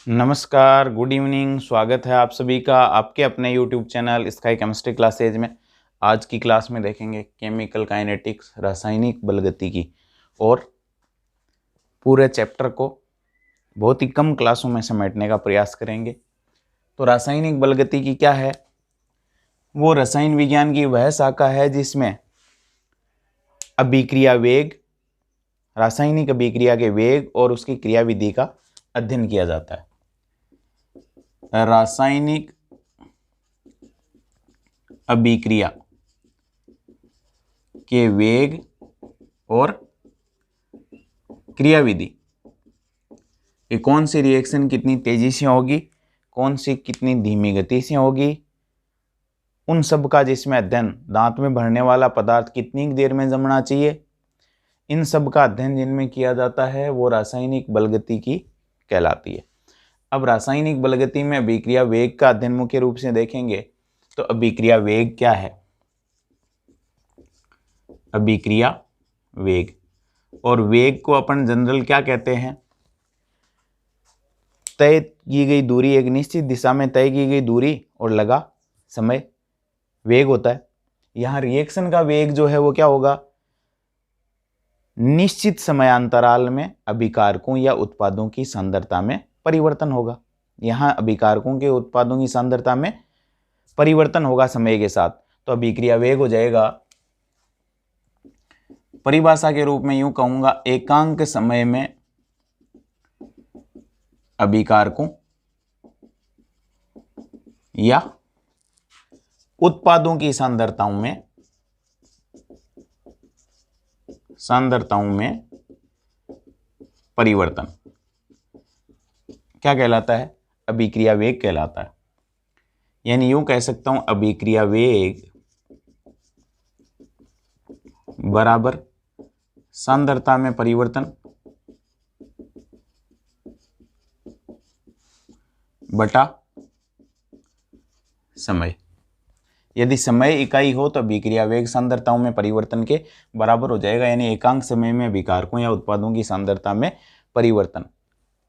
नमस्कार, good evening. स्वागत है आप सभी का आपके अपने YouTube channel sky chemistry classes में। आज की क्लास में देखेंगे केमिकल काइनेटिक्स, रासायनिक बलगतिकी, और पूरे चैप्टर को बहुत ही कम क्लासों में समेटने का प्रयास करेंगे। तो रासायनिक बलगतिकी क्या है? वो रसायन विज्ञान की वह शाखा है जिसमें अभिक्रिया वेग, रासायनिक अभिक्रिया के वेग और उसकी क्रियाविधि का अध्ययन किया जाता है। रासायनिक अभिक्रिया के वेग और क्रियाविधि, ये कौन सी रिएक्शन कितनी तेजी से होगी, कौन सी कितनी धीमी गति से होगी, उन सब का जिसमें अध्ययन, दांत में भरने वाला पदार्थ कितनी देर में जमना चाहिए, इन सब का अध्ययन जिनमें किया जाता है वो रासायनिक बलगतिकी कहलाती है। अब रासायनिक बलगति में अभिक्रिया वेग का अध्ययन मुख्य रूप से देखेंगे। तो अभिक्रिया वेग क्या है? अभिक्रिया वेग, और वेग को अपन जनरल क्या कहते हैं? तय की गई दूरी, एक निश्चित दिशा में तय की गई दूरी और लगा समय वेग होता है। यहां रिएक्शन का वेग जो है वो क्या होगा? निश्चित समयांतराल में अभिकारकों या उत्पादों की सांद्रता में परिवर्तन होगा। यहां अभिकारकों के उत्पादों की सांद्रता में परिवर्तन होगा समय के साथ। तो अभिक्रिया वेग हो जाएगा, परिभाषा के रूप में यूं कहूंगा, एकांक समय में अभिकारकों या उत्पादों की सांद्रताओं में परिवर्तन क्या कहलाता है? अभिक्रिया वेग कहलाता है। यानी यूं कह सकता हूं, अभिक्रिया वेग बराबर सांद्रता में परिवर्तन बटा समय। यदि समय इकाई हो तो अभिक्रिया वेग सांद्रताओं में परिवर्तन के बराबर हो जाएगा। यानी एकांक समय में अभिकारकों या उत्पादों की सांद्रता में परिवर्तन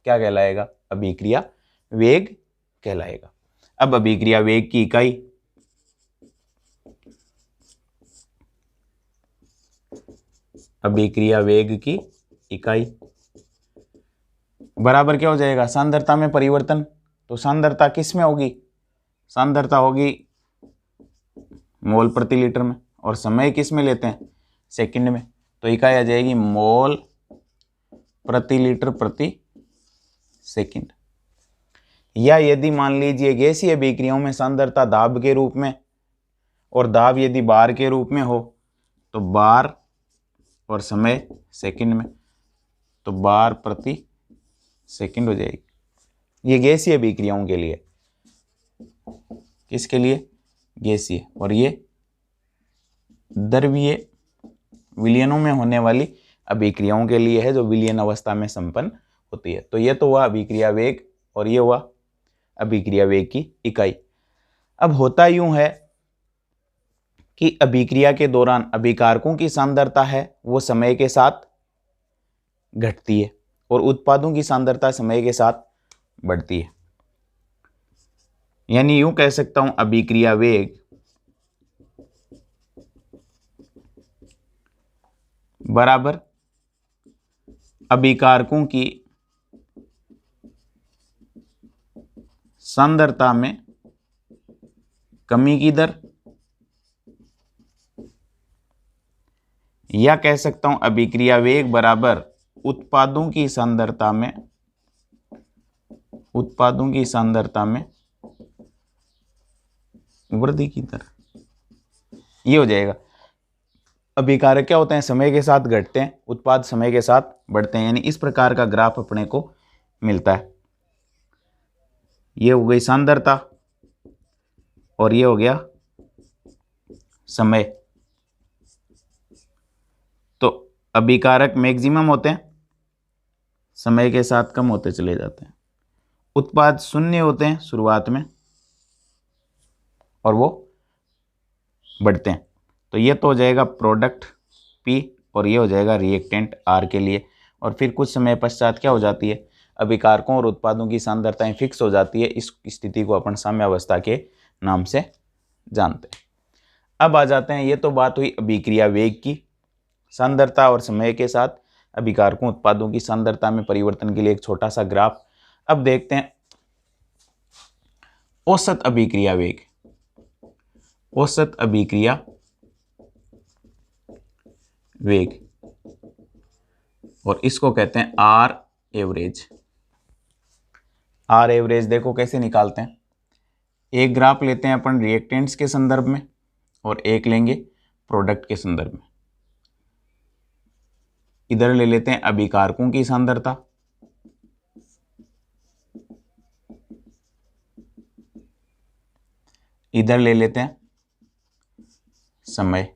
क्या कहलाएगा? अभिक्रिया वेग कहलाएगा। अब अभिक्रिया वेग की इकाई, अभिक्रिया वेग की इकाई बराबर क्या हो जाएगा? सांद्रता में परिवर्तन। तो सांद्रता किस में होगी? सांद्रता होगी मोल प्रति लीटर में, और समय किस में लेते हैं? सेकंड में। तो इकाई आ जाएगी मोल प्रति लीटर प्रति सेकंड। या यदि मान लीजिए गैसीय अभिक्रियाओं में सांद्रता दाब के रूप में, और दाब यदि बार के रूप में हो तो बार और समय सेकंड में, तो बार प्रति सेकंड हो जाएगी। ये गैसीय अभिक्रियाओं के लिए। किसके लिए? गैसीय। और ये द्रवीय विलयनों में होने वाली अभिक्रियाओं के लिए है, जो विलयन अवस्था में संपन्न होती है। तो ये तो हुआ अभिक्रिया वेग, और ये हुआ अभिक्रिया वेग की इकाई। अब होता यूं है कि अभिक्रिया के दौरान अभिकारकों की सांद्रता है वो समय के साथ घटती है, और उत्पादों की सांद्रता समय के साथ बढ़ती है। यानी यूं कह सकता हूं, अभिक्रिया वेग बराबर अभिकारकों की सांद्रता में कमी की दर, या कह सकता हूं अभिक्रिया वेग बराबर उत्पादों की सांद्रता में वृद्धि की दर। ये हो जाएगा। अभिकारक क्या होते हैं? समय के साथ घटते हैं, उत्पाद समय के साथ बढ़ते हैं। यानी इस प्रकार का ग्राफ अपने को मिलता है। ये हो गई सांद्रता, और ये हो गया समय। तो अभिकारक मैक्सिमम होते हैं, समय के साथ कम होते चले जाते हैं। उत्पाद शून्य होते हैं शुरुआत में, और वो बढ़ते हैं। तो ये तो हो जाएगा प्रोडक्ट P, और ये हो जाएगा रिएक्टेंट R के लिए। और फिर कुछ समय पश्चात क्या हो जाती है? अभिकारकों और उत्पादों की सांद्रताएं फिक्स हो जाती है। इस स्थिति को अपन साम्यावस्था के नाम से जानते हैं। अब आ जाते हैं, ये तो बात हुई अभिक्रिया वेग की। सांद्रता और समय के साथ अभिकारकों उत्पादों की सांद्रता में परिवर्तन के लिए एक छोटा सा ग्राफ। अब देखते हैं औसत अभिक्रिया वेग। औसत अभिक्रिया वेग, और इसको कहते हैं आर एवरेज। आर एवरेज देखो कैसे निकालते हैं। एक ग्राफ लेते हैं अपन रिएक्टेंट्स के संदर्भ में और एक लेंगे प्रोडक्ट के संदर्भ में। इधर ले लेते हैं अभिकारकों की सांद्रता, इधर ले लेते हैं समय।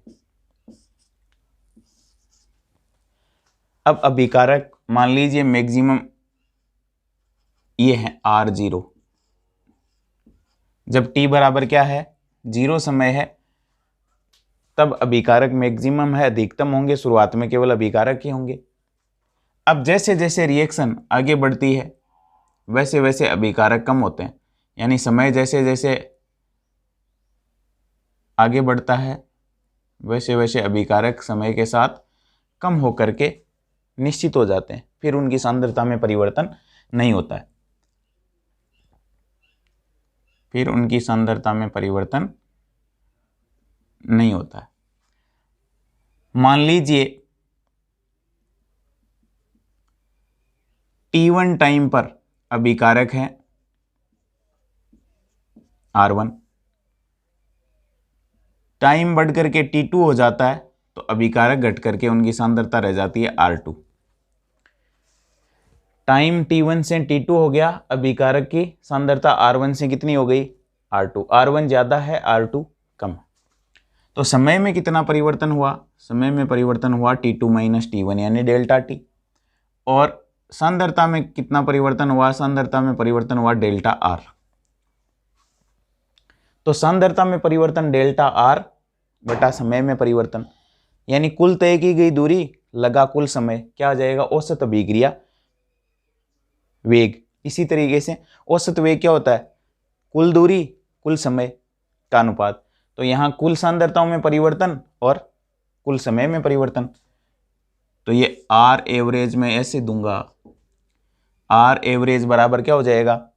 अब अभिकारक मान लीजिए मैक्सिमम ये है R0। जब t बराबर क्या है 0 समय है तब अभिकारक मैक्सिमम है, अधिकतम होंगे। शुरुआत में केवल अभिकारक ही होंगे। अब जैसे जैसे रिएक्शन आगे बढ़ती है वैसे वैसे अभिकारक कम होते हैं, यानी समय जैसे जैसे आगे बढ़ता है वैसे वैसे अभिकारक समय के साथ कम होकर के निश्चित हो जाते हैं, फिर उनकी सांद्रता में परिवर्तन नहीं होता है। फिर उनकी सांद्रता में परिवर्तन नहीं होता है। मान लीजिए T1 टाइम पर अभिकारक है R1, टाइम बढ़ करके T2 हो जाता है तो अभिकारक घट करके उनकी सांद्रता रह जाती है R2। टाइम T1 से T2 हो गया, अभिकारक की सांद्रता R1 से कितनी हो गई R2। R1 ज्यादा है, R2 कम है। तो समय में कितना परिवर्तन हुआ, समय में परिवर्तन हुआ T2 माइनस T1 यानी डेल्टा T। और सांद्रता में कितना परिवर्तन हुआ, सांद्रता में परिवर्तन हुआ डेल्टा R। तो सांद्रता में परिवर्तन डेल्टा R बटा समय में परिवर्तन, यानी कुल तय की गई दूरी लगा कुल समय, क्या आ जाएगा औसत अभिक्रिया वेग। इसी तरीके से औसत वेग क्या होता है, कुल दूरी कुल समय का अनुपात। तो यहां कुल सांद्रताओं में परिवर्तन और कुल समय में परिवर्तन। तो ये आर एवरेज में ऐसे दूंगा, आर एवरेज बराबर क्या हो जाएगा,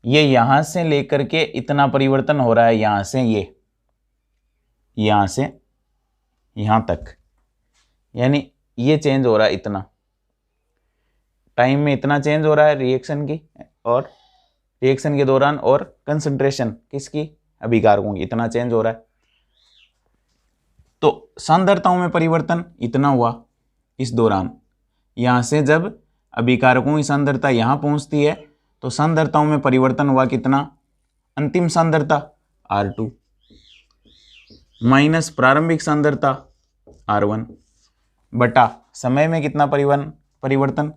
ये यहां से लेकर के इतना परिवर्तन हो रहा है, यहां से ये, यहां से यहां तक, यानी ये चेंज हो रहा है इतना, टाइम में इतना चेंज हो रहा है रिएक्शन की और रिएक्शन के दौरान, और कंसंट्रेशन किसकी, अभिकारकों की, इतना चेंज हो रहा है। तो सांद्रताओं में परिवर्तन इतना हुआ इस दौरान। यहां से जब अभिकारकों की सांद्रता यहां पहुंचती है तो सांद्रताओं में परिवर्तन हुआ कितना, अंतिम सांद्रता R2 माइनस प्रारंभिक सांद्रता R1 बटा समय में कितना परिवर्तन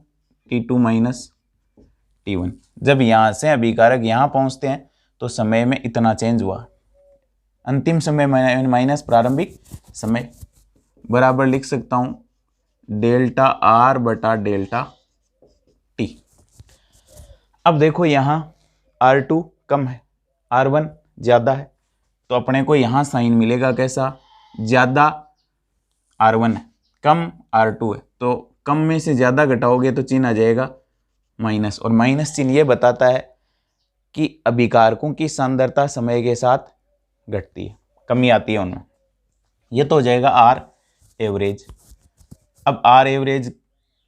T2 माइनस T1। जब यहां से अभिकारक यहां पहुंचते हैं तो समय में इतना चेंज हुआ, अंतिम समय माइनस प्रारंभिक समय, बराबर लिख सकता हूं डेल्टा R बटा डेल्टा T। अब देखो यहां R2 कम है, R1 ज्यादा है, तो अपने को यहां साइन मिलेगा कैसा, ज्यादा R1 है, कम R2 है, तो कम में से ज्यादा घटाओगे तो चिन्ह आ जाएगा माइनस, और माइनस चिन्ह ये बताता है कि अभिकारकों की सांद्रता समय के साथ घटती है, कमी आती है उनमें। ये तो हो जाएगा आर एवरेज। अब आर एवरेज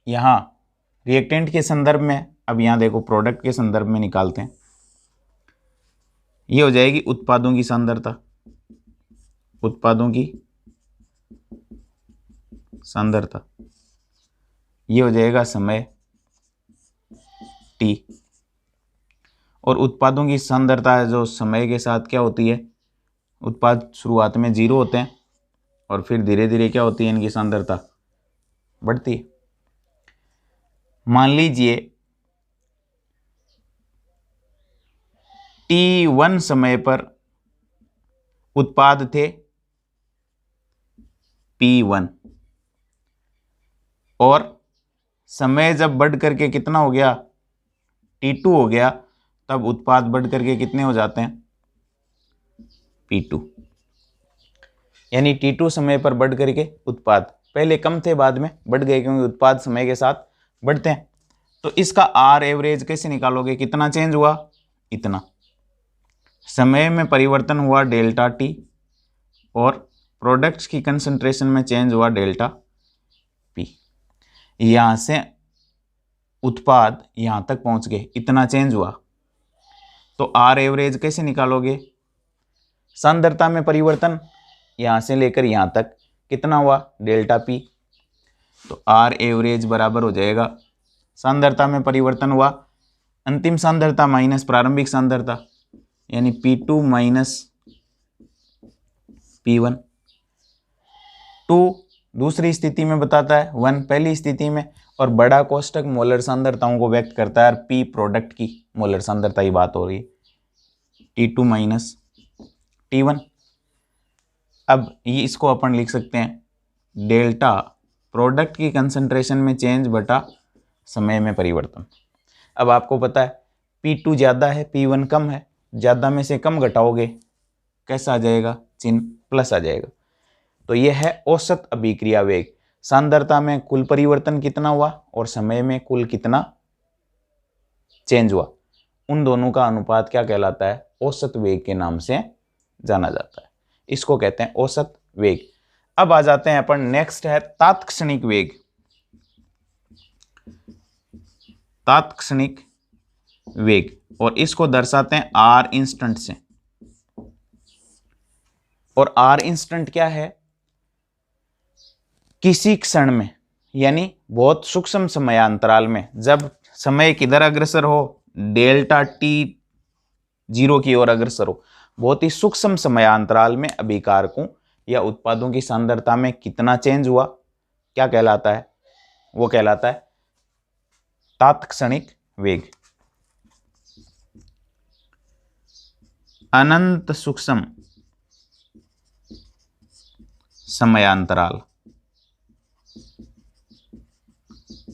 यहाँ रिएक्टेंट के संदर्भ में, अब यहाँ देखो प्रोडक्ट के संदर्भ में निकालते हैं। ये हो जाएगी उत्पादों की सांद्रता, उत्पादों की सांद्रता, ये हो जाएगा समय T, और उत्पादों की सांद्रता है जो समय के साथ क्या होती है, उत्पाद शुरुआत में 0 होते हैं और फिर धीरे धीरे क्या होती है, इनकी सांद्रता बढ़ती है। मान लीजिए T1 समय पर उत्पाद थे P1 और समय जब बढ़ करके कितना हो गया, T2 हो गया, तब उत्पाद बढ़ करके कितने हो जाते हैं, P2। यानी T2 समय पर बढ़ करके उत्पाद, पहले कम थे बाद में बढ़ गए क्योंकि उत्पाद समय के साथ बढ़ते हैं। तो इसका आर एवरेज कैसे निकालोगे, कितना चेंज हुआ, इतना। समय में परिवर्तन हुआ डेल्टा टी और प्रोडक्ट्स की कंसंट्रेशन में चेंज हुआ डेल्टा पी। यहां से उत्पाद यहां तक पहुंच गए, इतना चेंज हुआ। तो आर एवरेज कैसे निकालोगे, सांद्रता में परिवर्तन यहां से लेकर यहां तक कितना हुआ, डेल्टा पी। तो आर एवरेज बराबर हो जाएगा, सांद्रता में परिवर्तन हुआ, अंतिम सांद्रता माइनस प्रारंभिक सांद्रता, यानी P2 माइनस P1। 2 दूसरी स्थिति में बताता है, 1 पहली स्थिति में, और बड़ा कोष्टक मोलर सांद्रताओं को व्यक्त करता है, और P प्रोडक्ट की मोलर सांद्रता की बात हो रही है, T2 माइनस T1। अब ये इसको अपन लिख सकते हैं डेल्टा प्रोडक्ट की कंसंट्रेशन में चेंज बटा समय में परिवर्तन। अब आपको पता है P2 ज़्यादा है, P1 कम है, ज़्यादा में से कम घटाओगे कैसा आ जाएगा, चिन्ह प्लस आ जाएगा। तो यह है औसत अभिक्रिया वेग, सांद्रता में कुल परिवर्तन कितना हुआ और समय में कुल कितना चेंज हुआ, उन दोनों का अनुपात क्या कहलाता है, औसत वेग के नाम से जाना जाता है। इसको कहते हैं औसत वेग। अब आ जाते हैं अपन, नेक्स्ट है तात्क्षणिक वेग। तात्क्षणिक वेग, और इसको दर्शाते हैं आर इंस्टेंट से। और आर इंस्टेंट क्या है, किसी क्षण में, यानी बहुत सूक्ष्म समयांतराल में, जब समय किधर अग्रसर हो, डेल्टा टी 0 की ओर अग्रसर हो, बहुत ही सूक्ष्म समयांतराल में अभिकारकों या उत्पादों की सांद्रता में कितना चेंज हुआ, क्या कहलाता है, वो कहलाता है तात्क्षणिक वेग। अनंत सूक्ष्म समयांतराल,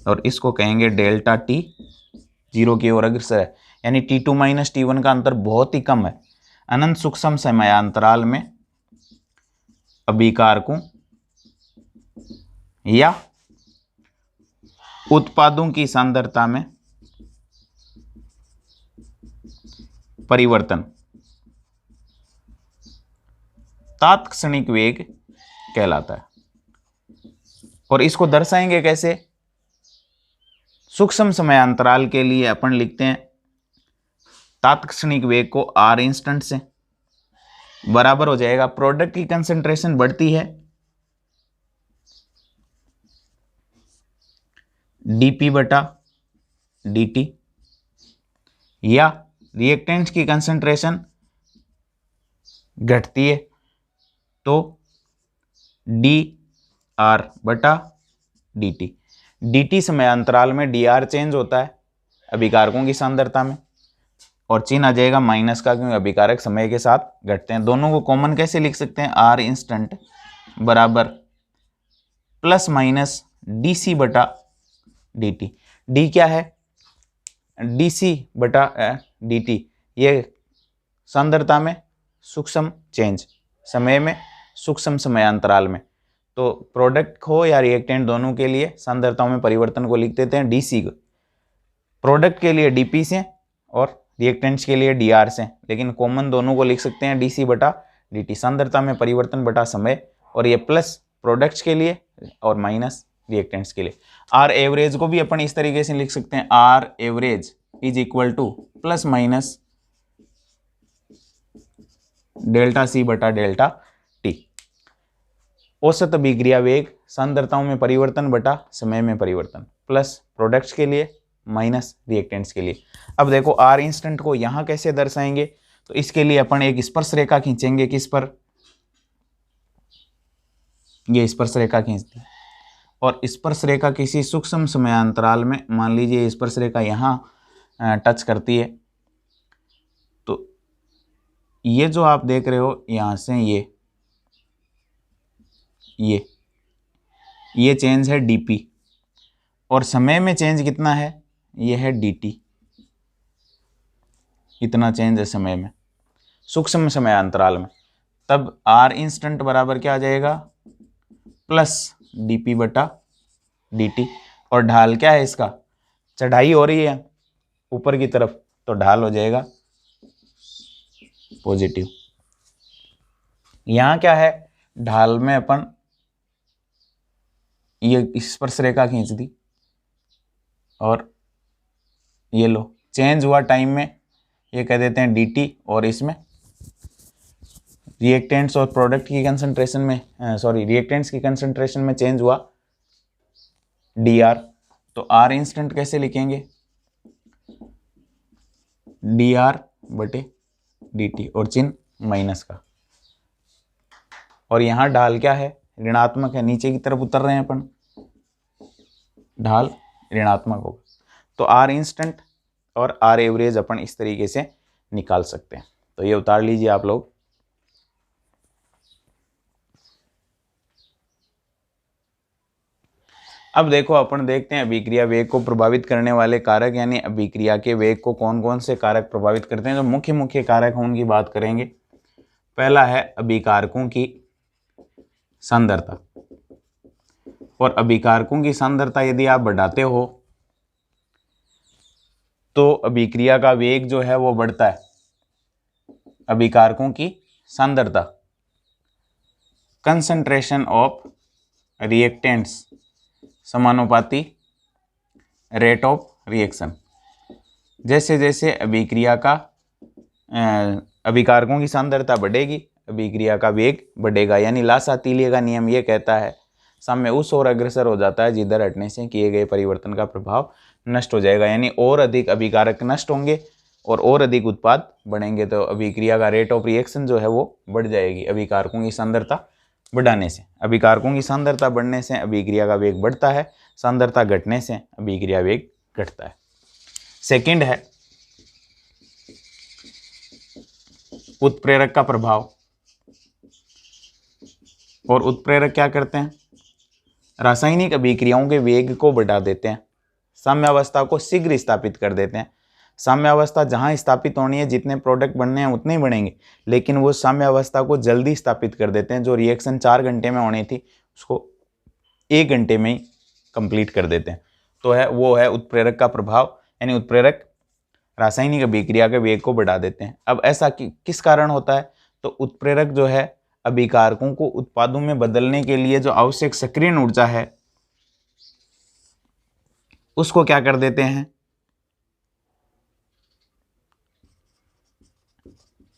और इसको कहेंगे डेल्टा टी 0 की ओर अग्रसर है, यानी T2 माइनस T1 का अंतर बहुत ही कम है। अनंत सूक्ष्म समयांतराल में अभिकारकों या उत्पादों की सांद्रता में परिवर्तन तात्क्षणिक वेग कहलाता है। और इसको दर्शाएंगे कैसे, सूक्ष्म समयांतराल के लिए अपन लिखते हैं तात्क्षणिक वेग को आर इंस्टेंट से, बराबर हो जाएगा, प्रोडक्ट की कंसंट्रेशन बढ़ती है dP बटा dt, या रिएक्टेंट्स की कंसंट्रेशन घटती है तो dr बटा dt। dt समयांतराल में dr चेंज होता है अभिकारकों की सांद्रता में, और चिन्ह आ जाएगा माइनस का, क्योंकि अभिकारक समय के साथ घटते हैं। दोनों को कॉमन कैसे लिख सकते हैं, आर इंस्टेंट बराबर प्लस माइनस dc बटा dt। d क्या है, dc बटा dt, ये सांद्रता में सूक्ष्म चेंज, समय में सूक्ष्म समयांतराल में। तो प्रोडक्ट हो या रिएक्टेंट दोनों के लिए सांद्रताओं में परिवर्तन को लिख देते हैं dc को, प्रोडक्ट के लिए dp से और रिएक्टेंट्स के लिए dr से, लेकिन कॉमन दोनों को लिख सकते हैं dc बटा dt, सांद्रता में परिवर्तन बटा समय, और ये प्लस प्रोडक्ट्स के लिए और माइनस रिएक्टेंट्स के लिए। आर एवरेज को भी अपन इस तरीके से लिख सकते हैं, R average is equal to plus minus delta C बटा डेल्टा टी। औसत अभिक्रिया वेग सांद्रताओं में परिवर्तन बटा समय में परिवर्तन, प्लस प्रोडक्ट्स के लिए माइनस रिएक्टेंट्स के लिए। अब देखो आर इंस्टेंट को यहां कैसे दर्शाएंगे, तो इसके लिए अपन एक स्पर्श रेखा खींचेंगे, किस पर, ये स्पर्श रेखा खींचती है, और स्पर्श रेखा किसी सूक्ष्म समयांतराल में, मान लीजिए स्पर्श रेखा यहाँ टच करती है, तो ये जो आप देख रहे हो यहाँ से ये चेंज है dp, और समय में चेंज कितना है, ये है dt, इतना चेंज है समय में, सूक्ष्म समय अंतराल में। तब r इंस्टेंट बराबर क्या आ जाएगा, प्लस dp बटा dt। और ढाल क्या है इसका, चढ़ाई हो रही है ऊपर की तरफ, तो ढाल हो जाएगा पॉजिटिव। यहां क्या है, ढाल में अपन ये स्पर्श रेखा खींच दी, और ये लो चेंज हुआ टाइम में, ये कह देते हैं dt, और इसमें रिएक्टेंट्स और प्रोडक्ट की कंसंट्रेशन में, रिएक्टेंट्स की कंसंट्रेशन में चेंज हुआ dr। तो r इंस्टेंट कैसे लिखेंगे, dr बटे dt, और चिन्ह माइनस का। और यहां ढाल क्या है, ऋणात्मक है, नीचे की तरफ उतर रहे हैं अपन, ढाल ऋणात्मक होगा। तो r इंस्टेंट और r एवरेज अपन इस तरीके से निकाल सकते हैं। तो ये उतार लीजिए आप लोग। अब देखो अपन देखते हैं अभिक्रिया वेग को प्रभावित करने वाले कारक, यानी अभिक्रिया के वेग को कौन कौन से कारक प्रभावित करते हैं। जो मुख्य मुख्य कारक हैं उनकी बात करेंगे। पहला है अभिकारकों की सांद्रता, और अभिकारकों की सांद्रता यदि आप बढ़ाते हो तो अभिक्रिया का वेग जो है वो बढ़ता है। अभिकारकों की सांद्रता, कंसंट्रेशन ऑफ रिएक्टेंट्स समानुपाती रेट ऑफ रिएक्शन। जैसे जैसे अभिक्रिया का अभिकारकों की सांद्रता बढ़ेगी, अभिक्रिया का वेग बढ़ेगा। यानी लासातीलिया का नियम ये कहता है, साम्य उस ओर अग्रसर हो जाता है जिधर हटने से किए गए परिवर्तन का प्रभाव नष्ट हो जाएगा। यानी और अधिक अभिकारक नष्ट होंगे और अधिक उत्पाद बढ़ेंगे, तो अभिक्रिया का रेट ऑफ रिएक्शन जो है वो बढ़ जाएगी अभिकारकों की सांद्रता बढ़ाने से। अभिकारकों की सांद्रता बढ़ने से अभिक्रिया का वेग बढ़ता है, सांद्रता घटने से अभिक्रिया वेग घटता है। सेकंड है उत्प्रेरक का प्रभाव। और उत्प्रेरक क्या करते हैं, रासायनिक अभिक्रियाओं के वेग को बढ़ा देते हैं, साम्यावस्था को शीघ्र स्थापित कर देते हैं। साम्यावस्था जहां स्थापित होनी है, जितने प्रोडक्ट बनने हैं उतने ही बनेंगे, लेकिन वो साम्यावस्था को जल्दी स्थापित कर देते हैं। जो रिएक्शन 4 घंटे में होनी थी उसको 1 घंटे में ही कंप्लीट कर देते हैं। तो वो है उत्प्रेरक का प्रभाव, यानी उत्प्रेरक रासायनिक अभिक्रिया के वेग को बढ़ा देते हैं। अब ऐसा किस कारण होता है, तो उत्प्रेरक जो है अभिकारकों को उत्पादों में बदलने के लिए जो आवश्यक सक्रियण ऊर्जा है उसको क्या कर देते हैं,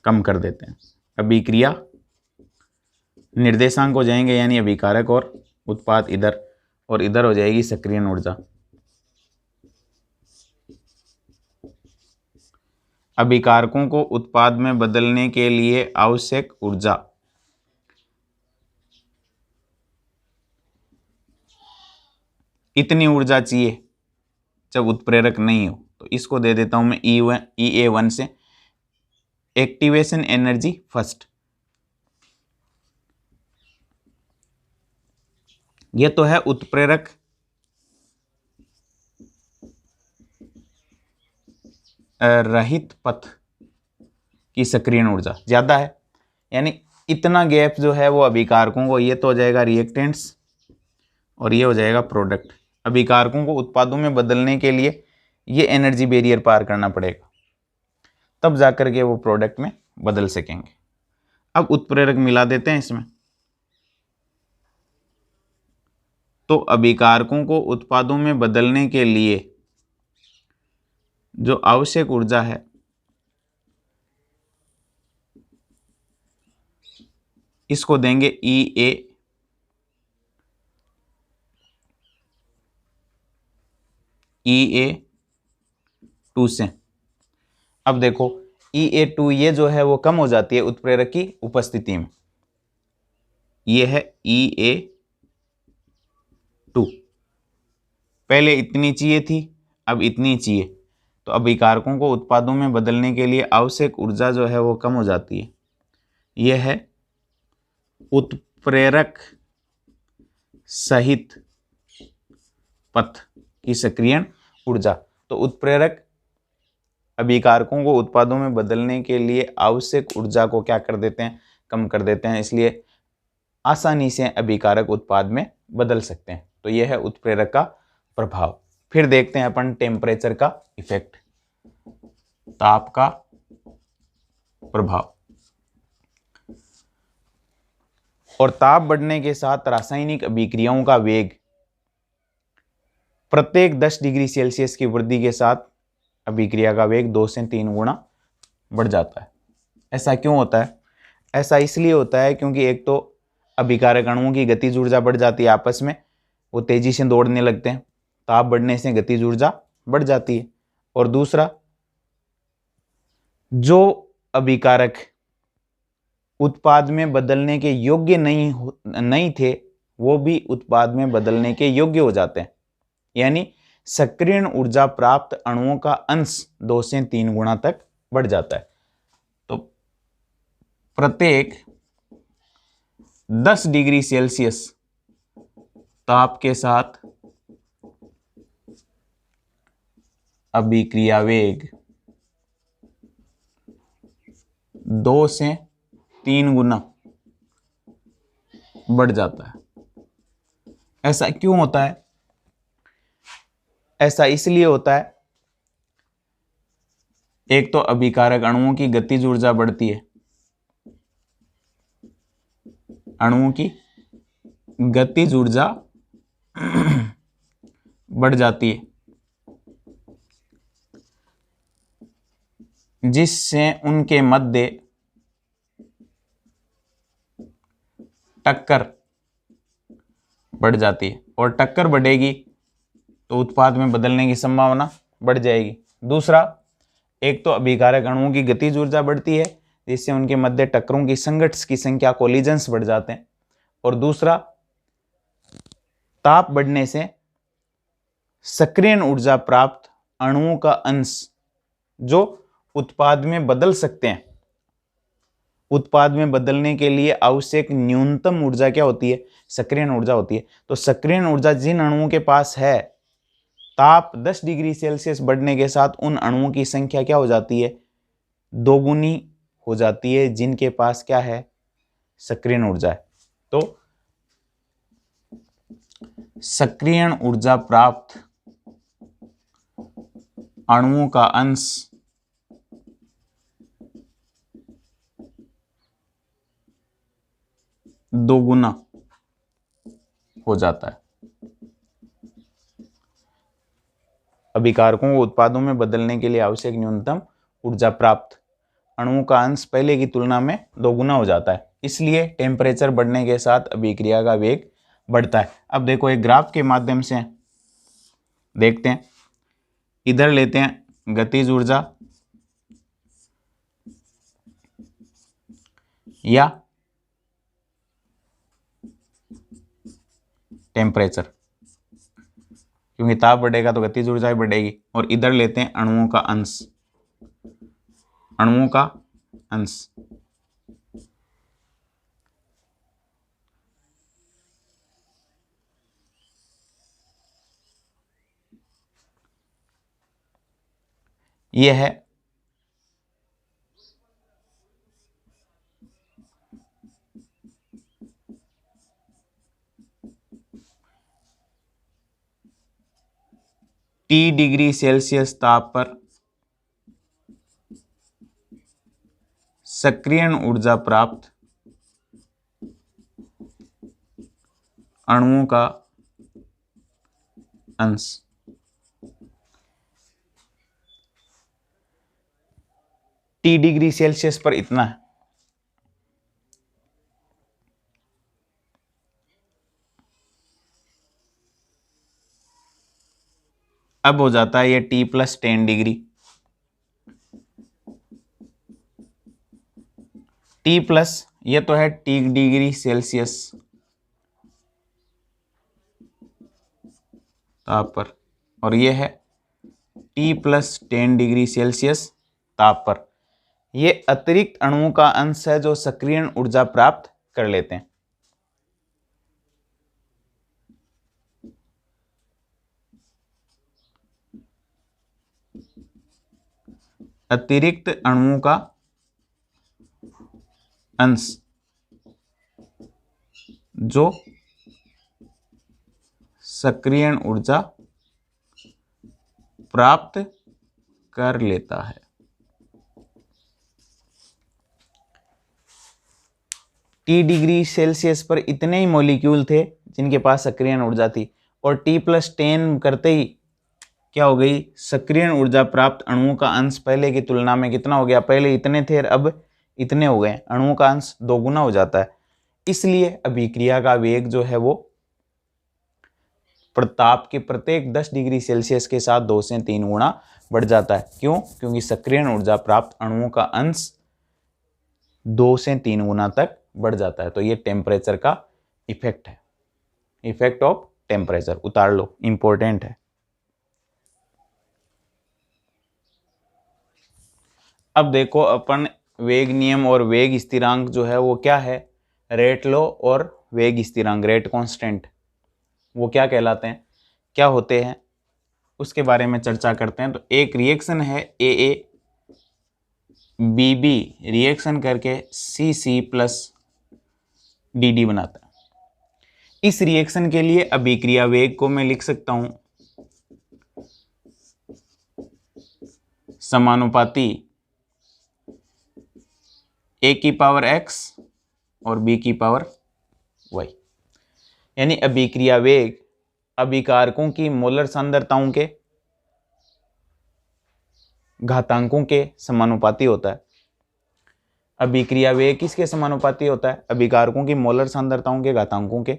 कम कर देते हैं। अभिक्रिया निर्देशांक हो जाएंगे, यानी अभिकारक और उत्पाद इधर, और इधर हो जाएगी सक्रियण ऊर्जा। अभिकारकों को उत्पाद में बदलने के लिए आवश्यक ऊर्जा, इतनी ऊर्जा चाहिए जब उत्प्रेरक नहीं हो। तो इसको दे देता हूं मैं EA1 से, एक्टिवेशन एनर्जी फर्स्ट। ये तो है उत्प्रेरक रहित पथ की सक्रियण ऊर्जा ज्यादा है, यानी इतना गैप जो है वो अभिकारकों को, ये तो हो जाएगा रिएक्टेंट्स और ये हो जाएगा प्रोडक्ट। अभिकारकों को उत्पादों में बदलने के लिए ये एनर्जी बैरियर पार करना पड़ेगा, तब जाकर के वो प्रोडक्ट में बदल सकेंगे। अब उत्प्रेरक मिला देते हैं इसमें, तो अभिकारकों को उत्पादों में बदलने के लिए जो आवश्यक ऊर्जा है इसको देंगे EA2 से। अब देखो EA2 ये जो है वो कम हो जाती है उत्प्रेरक की उपस्थिति में, ये है EA2। पहले इतनी चाहिए थी, अब इतनी चाहिए, तो अभिकारकों को उत्पादों में बदलने के लिए आवश्यक ऊर्जा जो है वो कम हो जाती है। यह है उत्प्रेरक सहित पथ की सक्रियण ऊर्जा। तो उत्प्रेरक अभिकारकों को उत्पादों में बदलने के लिए आवश्यक ऊर्जा को क्या कर देते हैं, कम कर देते हैं, इसलिए आसानी से अभिकारक उत्पाद में बदल सकते हैं। तो यह है उत्प्रेरक का प्रभाव। फिर देखते हैं अपन टेम्परेचर का इफेक्ट, ताप का प्रभाव। और ताप बढ़ने के साथ रासायनिक अभिक्रियाओं का वेग प्रत्येक 10 डिग्री सेल्सियस की वृद्धि के साथ अभिक्रिया का वेग 2 से 3 गुना बढ़ जाता है। ऐसा क्यों होता है? ऐसा इसलिए होता है क्योंकि एक तो अभिकारक अणुओं की गतिज ऊर्जा बढ़ जाती है, आपस में वो तेजी से दौड़ने लगते हैं, ताप बढ़ने से गतिज ऊर्जा बढ़ जाती है। और दूसरा, जो अभिकारक उत्पाद में बदलने के योग्य नहीं थे वो भी उत्पाद में बदलने के योग्य हो जाते हैं, यानी सक्रियण ऊर्जा प्राप्त अणुओं का अंश 2 से 3 गुना तक बढ़ जाता है। तो प्रत्येक 10 डिग्री सेल्सियस ताप के साथ अभिक्रिया वेग 2 से 3 गुना बढ़ जाता है। ऐसा क्यों होता है? ऐसा इसलिए होता है, एक तो अभिकारक अणुओं की गतिज ऊर्जा बढ़ती है, अणुओं की गतिज ऊर्जा बढ़ जाती है, जिससे उनके मध्य टक्कर बढ़ जाती है, और टक्कर बढ़ेगी तो उत्पाद में बदलने की संभावना बढ़ जाएगी। दूसरा, एक तो अभिकारक अणुओं की गतिज ऊर्जा बढ़ती है जिससे उनके मध्य टक्करों की संघट्स की संख्या, कोलिजन्स बढ़ जाते हैं। और दूसरा, ताप बढ़ने से सक्रियण ऊर्जा प्राप्त अणुओं का अंश जो उत्पाद में बदल सकते हैं, उत्पाद में बदलने के लिए आवश्यक न्यूनतम ऊर्जा क्या होती है? सक्रियण ऊर्जा होती है। तो सक्रियण ऊर्जा जिन अणुओं के पास है, ताप 10 डिग्री सेल्सियस बढ़ने के साथ उन अणुओं की संख्या क्या हो जाती है? दोगुनी हो जाती है, जिनके पास क्या है? सक्रियण ऊर्जा है। तो सक्रियण ऊर्जा प्राप्त अणुओं का अंश दोगुना हो जाता है। अभिकारकों को उत्पादों में बदलने के लिए आवश्यक न्यूनतम ऊर्जा प्राप्त अणुओं का अंश पहले की तुलना में दोगुना हो जाता है, इसलिए टेम्परेचर बढ़ने के साथ अभिक्रिया का वेग बढ़ता है। अब देखो एक ग्राफ के माध्यम से देखते हैं। इधर लेते हैं गतिज ऊर्जा या टेम्परेचर, क्योंकि ताप बढ़ेगा तो गतिज ऊर्जा भी बढ़ेगी। और इधर लेते हैं अणुओं का अंश, अणुओं का अंश। यह है T डिग्री सेल्सियस ताप पर सक्रियण ऊर्जा प्राप्त अणुओं का अंश। T डिग्री सेल्सियस पर इतना है। अब हो जाता है ये T+10 डिग्री। T प्लस, ये तो है T डिग्री सेल्सियस ताप पर, और ये है T+10 डिग्री सेल्सियस ताप पर। ये अतिरिक्त अणुओं का अंश है जो सक्रियण ऊर्जा प्राप्त कर लेते हैं। अतिरिक्त अणुओं का अंश जो सक्रियण ऊर्जा प्राप्त कर लेता है। T डिग्री सेल्सियस पर इतने ही मॉलिक्यूल थे जिनके पास सक्रियण ऊर्जा थी, और T+10 करते ही क्या हो गई, सक्रियण ऊर्जा प्राप्त अणुओं का अंश पहले की तुलना में कितना हो गया, पहले इतने थे अब इतने हो गए, अणुओं का अंश दोगुना हो जाता है। इसलिए अभिक्रिया का वेग जो है वो ताप के प्रत्येक 10 डिग्री सेल्सियस के साथ 2 से 3 गुना बढ़ जाता है। क्यों? क्योंकि सक्रियण ऊर्जा प्राप्त अणुओं का अंश 2 से 3 गुना तक बढ़ जाता है। तो ये टेम्परेचर का इफेक्ट है, इफेक्ट ऑफ टेम्परेचर, उतार लो, इंपॉर्टेंट है। अब देखो अपन वेग नियम और वेग स्थिरांक जो है वो क्या है, रेट लॉ और वेग स्थिरांक, रेट कांस्टेंट, वो क्या कहलाते हैं, क्या होते हैं, उसके बारे में चर्चा करते हैं। तो एक रिएक्शन है AA BB रिएक्शन करके CC प्लस DD बनाता है। इस रिएक्शन के लिए अभिक्रिया वेग को मैं लिख सकता हूं समानुपाती A की पावर X और B की पावर Y, यानी अभिक्रिया वेग अभिकारकों की मोलर सांद्रताओं के घातांकों के समानुपाती होता है। अभिक्रिया वेग किसके समानुपाती होता है, अभिकारकों की मोलर सांद्रताओं के घातांकों के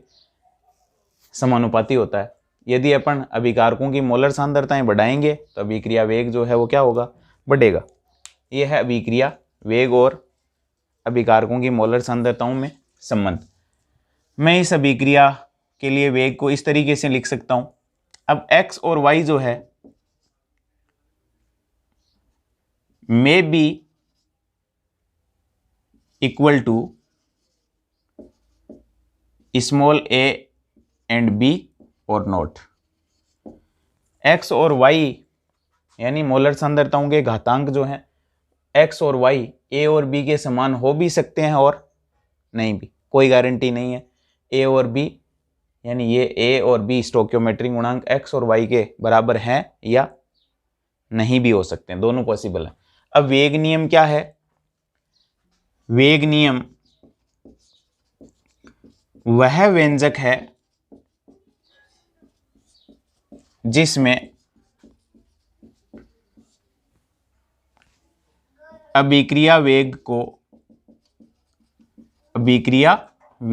समानुपाती होता है। यदि अपन अभिकारकों की मोलर सांद्रताएं बढ़ाएंगे तो अभिक्रिया वेग जो है वो क्या होगा, बढ़ेगा। यह है अभिक्रिया वेग और अभिकारकों की मोलर सांद्रताओं में संबंध। मैं इस अभिक्रिया के लिए वेग को इस तरीके से लिख सकता हूं। अब x और y जो है may be equal to small a and b और नॉट। x और y यानी मोलर सांद्रताओं के घातांक जो हैं, x और y a और b के समान हो भी सकते हैं और नहीं भी, कोई गारंटी नहीं है। a और b यानी ये a और b स्टोइकियोमेट्रिक गुणांक x और y के बराबर हैं या नहीं भी हो सकते हैं, दोनों पॉसिबल है। अब वेग नियम क्या है, वेग नियम वह व्यंजक है जिसमें अभिक्रिया वेग को अभिकारकों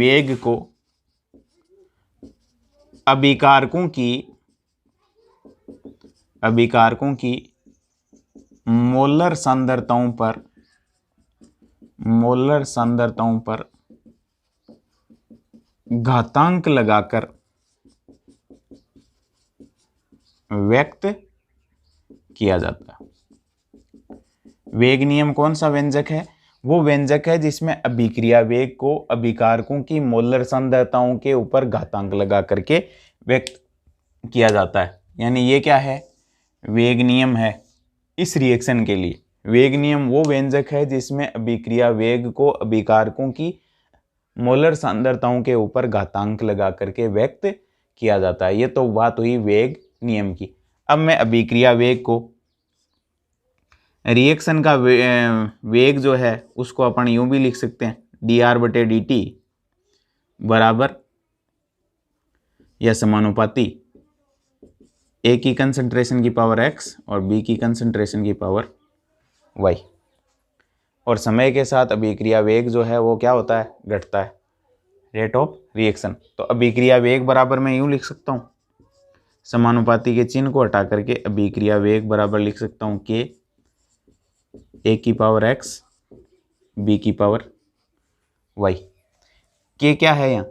की मोलर सांद्रताओं पर घातांक लगाकर व्यक्त किया जाता है। वेग नियम कौन सा व्यंजक है, वो व्यंजक है जिसमें अभिक्रिया वेग को अभिकारकों की मोलर सांद्रताओं के ऊपर घातांक लगा करके व्यक्त किया जाता है। यानी ये क्या है, वेग नियम है इस रिएक्शन के लिए। वेग नियम वो व्यंजक है जिसमें अभिक्रिया वेग को अभिकारकों की मोलर सांद्रताओं के ऊपर घातांक लगा करके व्यक्त किया जाता है। ये तो बात हुई वेग नियम की। अब मैं अभिक्रिया वेग को, रिएक्शन का वेग जो है उसको अपन यूं भी लिख सकते हैं, dr/dt बराबर या समानुपाती A की कंसंट्रेशन की पावर x और B की कंसंट्रेशन की पावर y। और समय के साथ अभिक्रिया वेग जो है वो क्या होता है, घटता है, रेट ऑफ रिएक्शन। तो अभिक्रिया वेग बराबर मैं यूं लिख सकता हूँ, समानुपाती के चिन्ह को हटा करके अभिक्रिया वेग बराबर लिख सकता हूँ k A की पावर x B की पावर y। k क्या है यहाँ,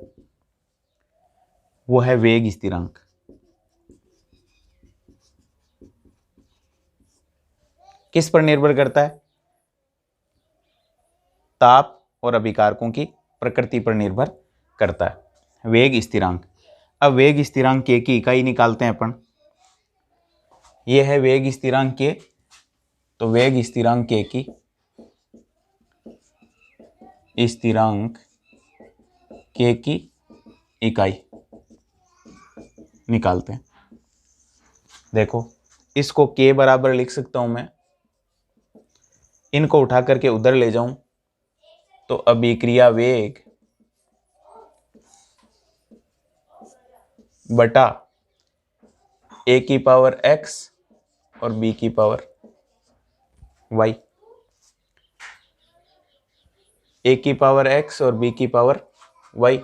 वो है वेग स्थिरांक। किस पर निर्भर करता है, ताप और अभिकारकों की प्रकृति पर निर्भर करता है, वेग स्थिरांक। अब वेग स्थिरांक k की इकाई निकालते हैं अपन, ये है वेग स्थिरांक k। तो वेग स्थिरांक के की इकाई निकालते हैं। देखो इसको के बराबर लिख सकता हूं मैं, इनको उठा करके उधर ले जाऊं तो अभिक्रिया वेग बटा ए की पावर एक्स और बी की पावर वाई, ए की पावर एक्स और बी की पावर वाई।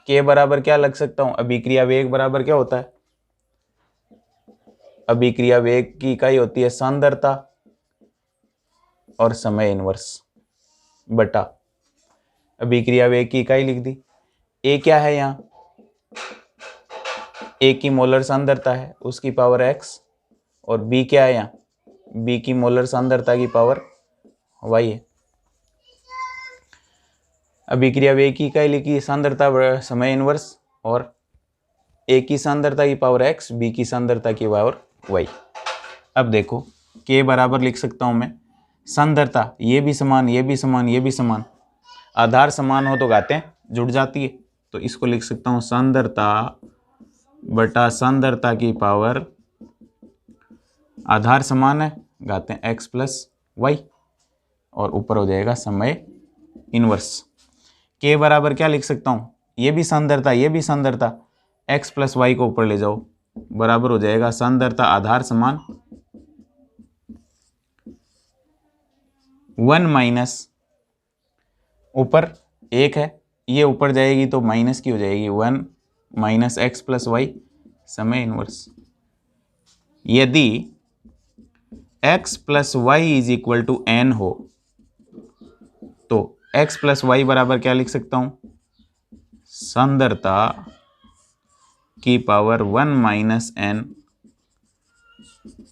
के बराबर क्या लग सकता हूं, अभिक्रिया वेग बराबर क्या होता है, अभिक्रिया वेग की इकाई होती है सांद्रता और समय इनवर्स बटा अभिक्रिया वेग की इकाई लिख दी। ए क्या है यहां, ए की मोलर सांद्रता है उसकी पावर एक्स, और बी क्या है यहाँ, बी की मोलर सांद्रता की पावर वाई है। अभिक्रिया वेग की इकाई लिखी सांद्रता समय इनवर्स, और ए की सांद्रता की पावर एक्स, बी की सांद्रता की पावर वाई। अब देखो के बराबर लिख सकता हूं मैं, सांद्रता ये भी समान, ये भी समान, ये भी समान, आधार समान हो तो घातें जुड़ जाती है, तो इसको लिख सकता हूं सांद्रता बटा सांद्रता की पावर, आधार समान है घातें एक्स प्लस वाई, और ऊपर हो जाएगा समय इनवर्स। के बराबर क्या लिख सकता हूं, ये भी सांद्रता, ये भी सांद्रता, एक्स प्लस वाई को ऊपर ले जाओ, बराबर हो जाएगा सांद्रता आधार समान 1 माइनस ऊपर 1 है, ये ऊपर जाएगी तो माइनस की हो जाएगी 1 माइनस एक्स प्लस वाई समय इनवर्स। यदि x plus Y is equal to N हो तो x प्लस वाई बराबर क्या लिख सकता हूं, सांद्रता की पावर 1 माइनस एन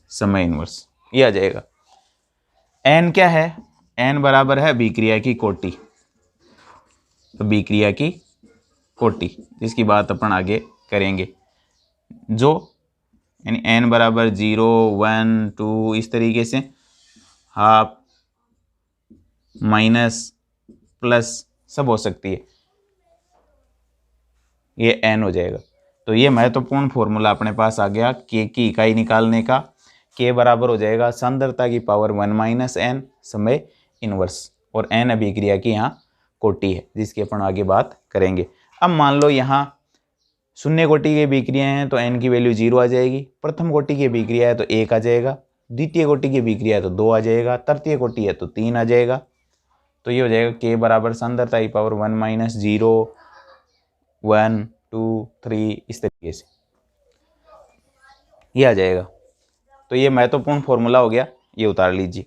समय इनवर्स, ये आ जाएगा। n क्या है, n बराबर है अभिक्रिया की कोटि, अभिक्रिया की कोटि जिसकी बात अपन आगे करेंगे, जो यानी n बराबर 0 1 2 इस तरीके से हाफ माइनस प्लस सब हो सकती है, ये n हो जाएगा। तो ये महत्वपूर्ण फॉर्मूला अपने पास आ गया के की इकाई निकालने का। के बराबर हो जाएगा सांद्रता की पावर 1 माइनस एन समय इनवर्स, और n अभिक्रिया की यहाँ कोटि है जिसकी अपन आगे बात करेंगे। अब मान लो यहाँ शून्य कोटि की अभिक्रिया हैं तो n की वैल्यू 0 आ जाएगी, प्रथम कोटि की अभिक्रिया है तो 1 आ जाएगा, द्वितीय कोटि की अभिक्रिया है तो 2 आ जाएगा, तृतीय कोटि है तो 3 आ जाएगा। तो ये हो जाएगा के बराबर सांद्रता की पावर 1 माइनस 0 1 2 3 इस तरीके से ये आ जाएगा। तो ये महत्वपूर्ण फॉर्मूला हो गया, ये उतार लीजिए।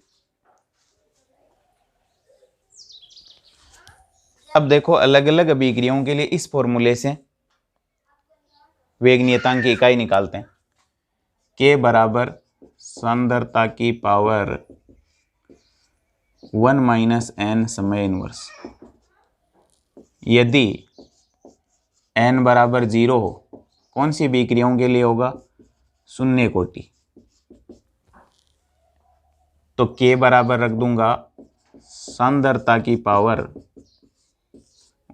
अब देखो अलग अलग अभिक्रियाओं के लिए इस फॉर्मूले से वेग नियतांक की इकाई निकालते हैं। के बराबर सांद्रता की पावर 1 माइनस एन समय इनवर्स, यदि n बराबर 0 हो, कौन सी अभिक्रियाओं के लिए होगा, शून्य कोटि, तो के बराबर रख दूंगा सांद्रता की पावर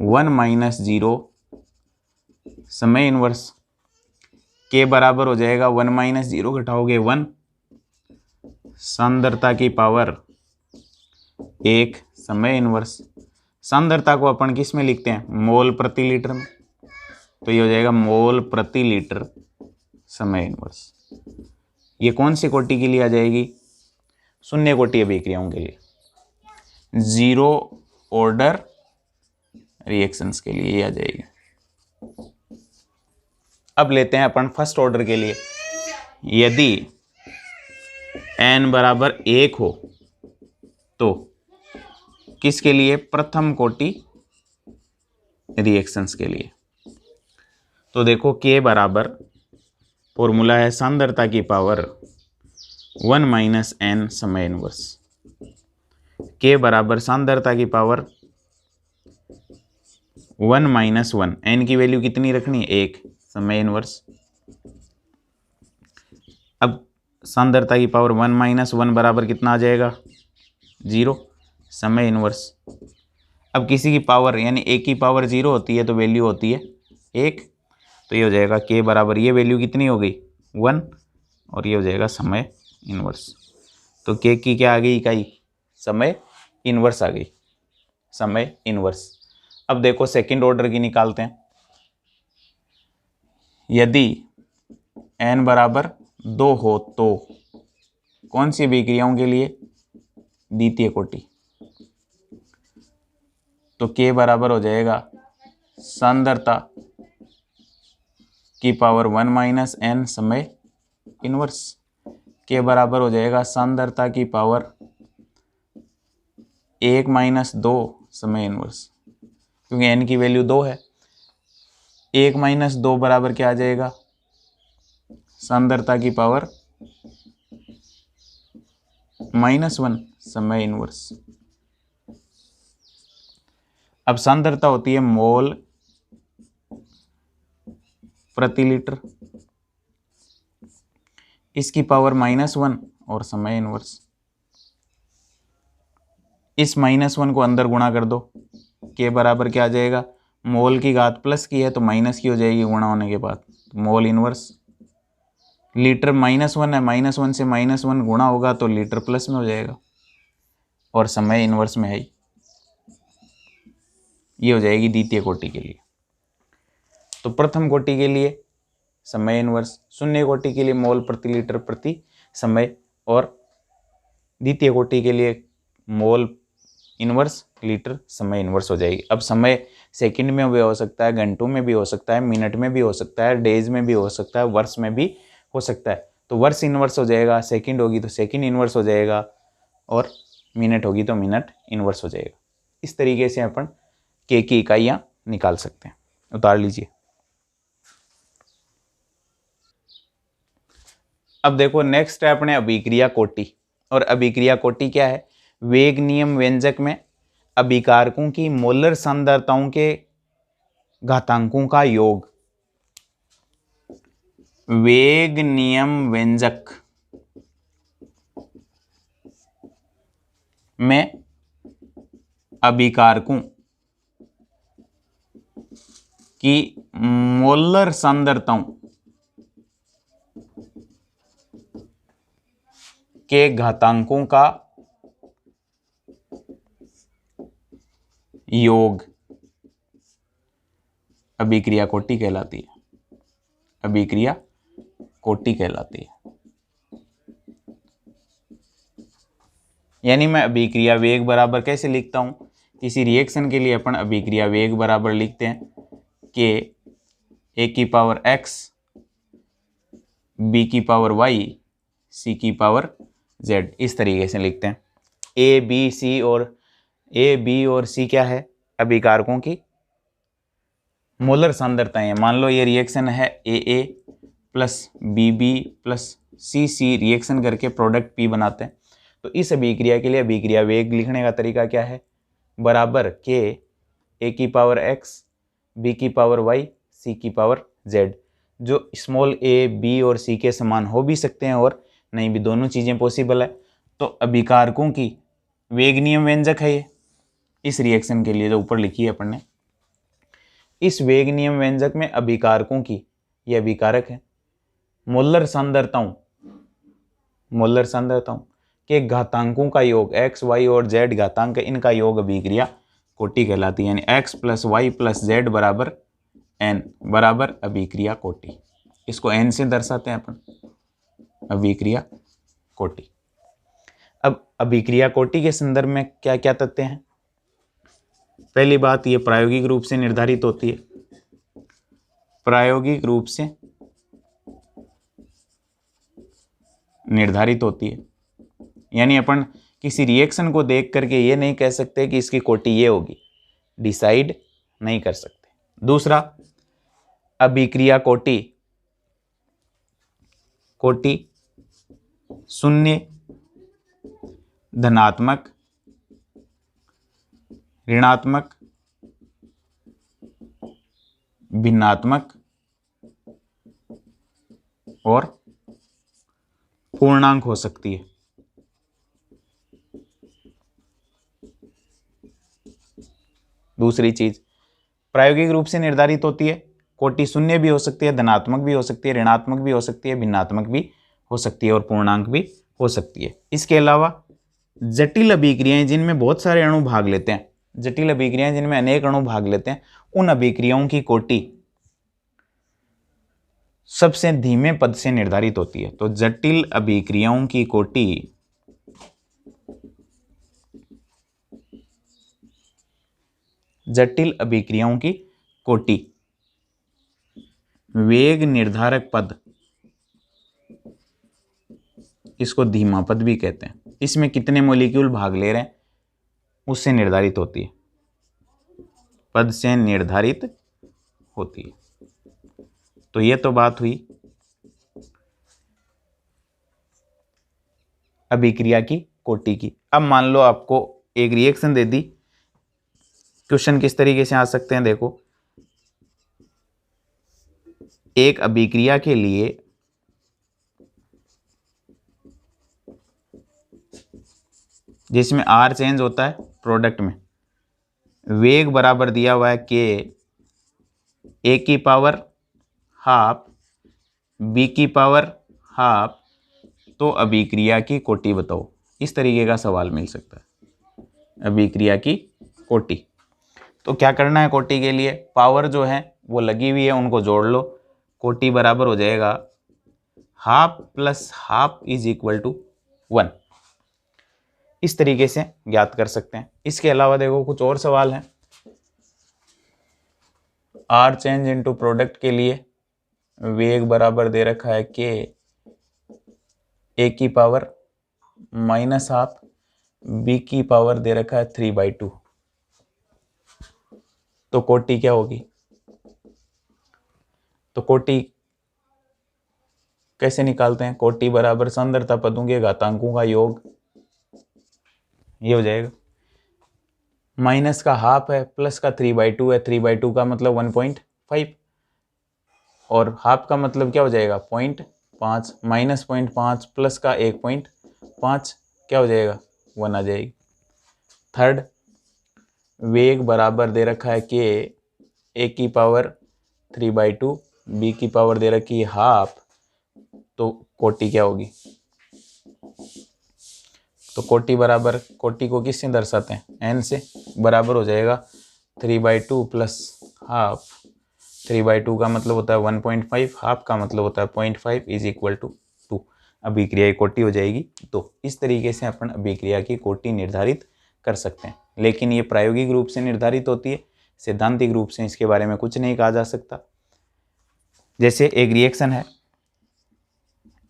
1 माइनस 0 समय इनवर्स। के बराबर हो जाएगा 1 माइनस 0 घटाओगे 1, सांद्रता की पावर 1 समय इनवर्स। सांद्रता को अपन किस में लिखते हैं, मोल प्रति लीटर में, तो ये हो जाएगा मोल प्रति लीटर समय इनवर्स। ये कौन सी कोटि के लिए आ जाएगी, शून्य कोटि अभिक्रियाओं के लिए, जीरो ऑर्डर रिएक्शंस के लिए ये आ जाएगी। अब लेते हैं अपन फर्स्ट ऑर्डर के लिए। यदि n बराबर 1 हो तो किसके लिए, प्रथम कोटि रिएक्शंस के लिए। तो देखो के बराबर फॉर्मूला है सांद्रता की पावर 1 माइनस एन समय इनवर्स। के बराबर सांद्रता की पावर 1 माइनस 1, एन की वैल्यू कितनी रखनी है, 1 समय इनवर्स। अब सांद्रता की पावर 1 माइनस 1 बराबर कितना आ जाएगा 0, समय इनवर्स। अब किसी की पावर यानी ए की पावर 0 होती है तो वैल्यू होती है 1, तो ये हो जाएगा के बराबर, ये वैल्यू कितनी हो गई 1, और ये हो जाएगा समय इनवर्स। तो के की क्या आ गई इकाई, समय इनवर्स आ गई, समय इनवर्स। अब देखो सेकंड ऑर्डर की निकालते हैं। यदि n बराबर 2 हो तो कौन सी अभिक्रियाओं के लिए, द्वितीय कोटि, तो k बराबर हो जाएगा सांद्रता की पावर 1 माइनस n समय इनवर्स। के बराबर हो जाएगा सांद्रता की पावर 1 माइनस 2 समय इनवर्स, क्योंकि n की वैल्यू 2 है। 1 माइनस 2 बराबर क्या आ जाएगा, सांद्रता की पावर -1 समय इनवर्स। अब सांद्रता होती है मोल प्रति लीटर, इसकी पावर -1 और समय इनवर्स। इस -1 को अंदर गुणा कर दो, के बराबर क्या आ जाएगा, मोल की घात प्लस की है तो माइनस की हो जाएगी गुणा होने के बाद, मोल इनवर्स। लीटर -1 है, -1 से -1 गुणा होगा तो लीटर प्लस में हो जाएगा, और समय इनवर्स में है। ये हो जाएगी द्वितीय कोटि के लिए। तो प्रथम कोटि के लिए समय इनवर्स, शून्य कोटि के लिए मोल प्रति लीटर प्रति समय, और द्वितीय कोटि के लिए मोल इनवर्स लीटर समय इनवर्स हो जाएगी। अब समय सेकंड में भी हो सकता है, घंटों में भी हो सकता है, मिनट में भी हो सकता है, डेज में भी हो सकता है, वर्ष में भी हो सकता है। तो वर्ष इनवर्स हो जाएगा, सेकंड होगी तो सेकंड इनवर्स हो जाएगा, और मिनट होगी तो मिनट इनवर्स हो जाएगा। इस तरीके से अपन के की इकाइयाँ निकाल सकते हैं। उतार लीजिए। अब देखो नेक्स्ट है अपने अभिक्रिया कोटि। और अभिक्रिया कोटि क्या है, वेग नियम व्यंजक में अभिकारकों की मोलर सांद्रताओं के घातांकों का योग। वेग नियम व्यंजक में अभिकारकों की मोलर सांद्रताओं के घातांकों का योग अभिक्रिया कोटि कहलाती है, अभिक्रिया कोटि कहलाती है। यानी मैं अभिक्रिया वेग बराबर कैसे लिखता हूं, किसी रिएक्शन के लिए अपन अभिक्रिया वेग बराबर लिखते हैं कि ए की पावर x, बी की पावर y, सी की पावर z, इस तरीके से लिखते हैं। ए बी सी और ए बी और सी क्या है, अभिकारकों की मोलर सांद्रताएं हैं। मान लो ये रिएक्शन है ए प्लस बी प्लस सी रिएक्शन करके प्रोडक्ट पी बनाते हैं। तो इस अभिक्रिया के लिए अभिक्रिया वेग लिखने का तरीका क्या है, बराबर के ए की पावर x, बी की पावर y, सी की पावर z, जो स्मॉल ए बी और सी के समान हो भी सकते हैं और नहीं भी, दोनों चीज़ें पॉसिबल है। तो अभिकारकों की वेग नियम व्यंजक है ये इस रिएक्शन के लिए जो ऊपर लिखी है अपन ने। इस वेग नियम व्यंजक में अभिकारकों की, ये अभिकारक है, मोलर सांद्रताओं के घातांकों का योग x, y और z घातांक, इनका योग अभिक्रिया कोटि कहलाती है। यानी x plus Y plus Z बराबर n बराबर अभिक्रिया कोटि। इसको n से दर्शाते हैं अपन, अभिक्रिया कोटि। अब अभिक्रिया कोटि के संदर्भ में क्या क्या तथ्य हैं। पहली बात, ये प्रायोगिक रूप से निर्धारित होती है, प्रायोगिक रूप से निर्धारित होती है। यानी अपन किसी रिएक्शन को देख करके ये नहीं कह सकते कि इसकी कोटि ये होगी, डिसाइड नहीं कर सकते। दूसरा, अभिक्रिया कोटि शून्य, धनात्मक, ऋणात्मक, भिन्नात्मक और पूर्णांक हो सकती है। दूसरी चीज प्रायोगिक रूप से निर्धारित होती है, कोटि शून्य भी हो सकती है, धनात्मक भी हो सकती है, ऋणात्मक भी हो सकती है, भिन्नात्मक भी हो सकती है और पूर्णांक भी हो सकती है। इसके अलावा जटिल अभिक्रियाएं जिनमें बहुत सारे अणु भाग लेते हैं, जटिल अभिक्रियाएं जिनमें अनेक अणु भाग लेते हैं, उन अभिक्रियाओं की कोटि सबसे धीमे पद से निर्धारित होती है। तो जटिल अभिक्रियाओं की कोटि जटिल अभिक्रियाओं की कोटि वेग निर्धारक पद, इसको धीमा पद भी कहते हैं, इसमें कितने मॉलिक्यूल भाग ले रहे हैं उससे निर्धारित होती है, पद से निर्धारित होती है। तो ये तो बात हुई अभिक्रिया की कोटि की। अब मान लो आपको एक रिएक्शन दे दी, क्वेश्चन किस तरीके से आ सकते हैं देखो, एक अभिक्रिया के लिए जिसमें R चेंज होता है प्रोडक्ट में, वेग बराबर दिया हुआ है के ए की पावर हाफ बी की पावर हाफ, तो अभिक्रिया की कोटि बताओ। इस तरीके का सवाल मिल सकता है, अभिक्रिया की कोटि। तो क्या करना है कोटि के लिए, पावर जो है वो लगी हुई है उनको जोड़ लो, कोटि बराबर हो जाएगा half plus half is equal to 1। इस तरीके से ज्ञात कर सकते हैं। इसके अलावा देखो कुछ और सवाल हैं। आर चेंज इनटू प्रोडक्ट के लिए वेग बराबर दे रखा है के ए की पावर माइनस हाफ बी की पावर दे रखा है 3/2, तो कोटि क्या होगी, तो कोटि कैसे निकालते हैं, कोटि बराबर सांद्रता पदों के घातांकों का योग, ये हो जाएगा, माइनस का हाफ है प्लस का 3/2 है, 3/2 का मतलब 1.5 और हाफ का मतलब क्या हो जाएगा 0.5, माइनस 0.5 प्लस का 1.5 क्या हो जाएगा 1 आ जाएगी। थर्ड, वेग बराबर दे रखा है कि ए की पावर 3/2 बी की पावर दे रखी है हाफ, तो कोटि क्या होगी, तो कोटि बराबर, कोटि को किससे दर्शाते हैं एन से, बराबर हो जाएगा 3/2 प्लस हाफ, 3/2 का मतलब होता है 1.5, हाफ का मतलब होता है 0.5 इज इक्वल टू 2, अभिक्रिया की कोटि हो जाएगी। तो इस तरीके से अपन अभिक्रिया की कोटि निर्धारित कर सकते हैं, लेकिन ये प्रायोगिक रूप से निर्धारित होती है, सैद्धांतिक रूप से इसके बारे में कुछ नहीं कहा जा सकता। जैसे एक रिएक्शन है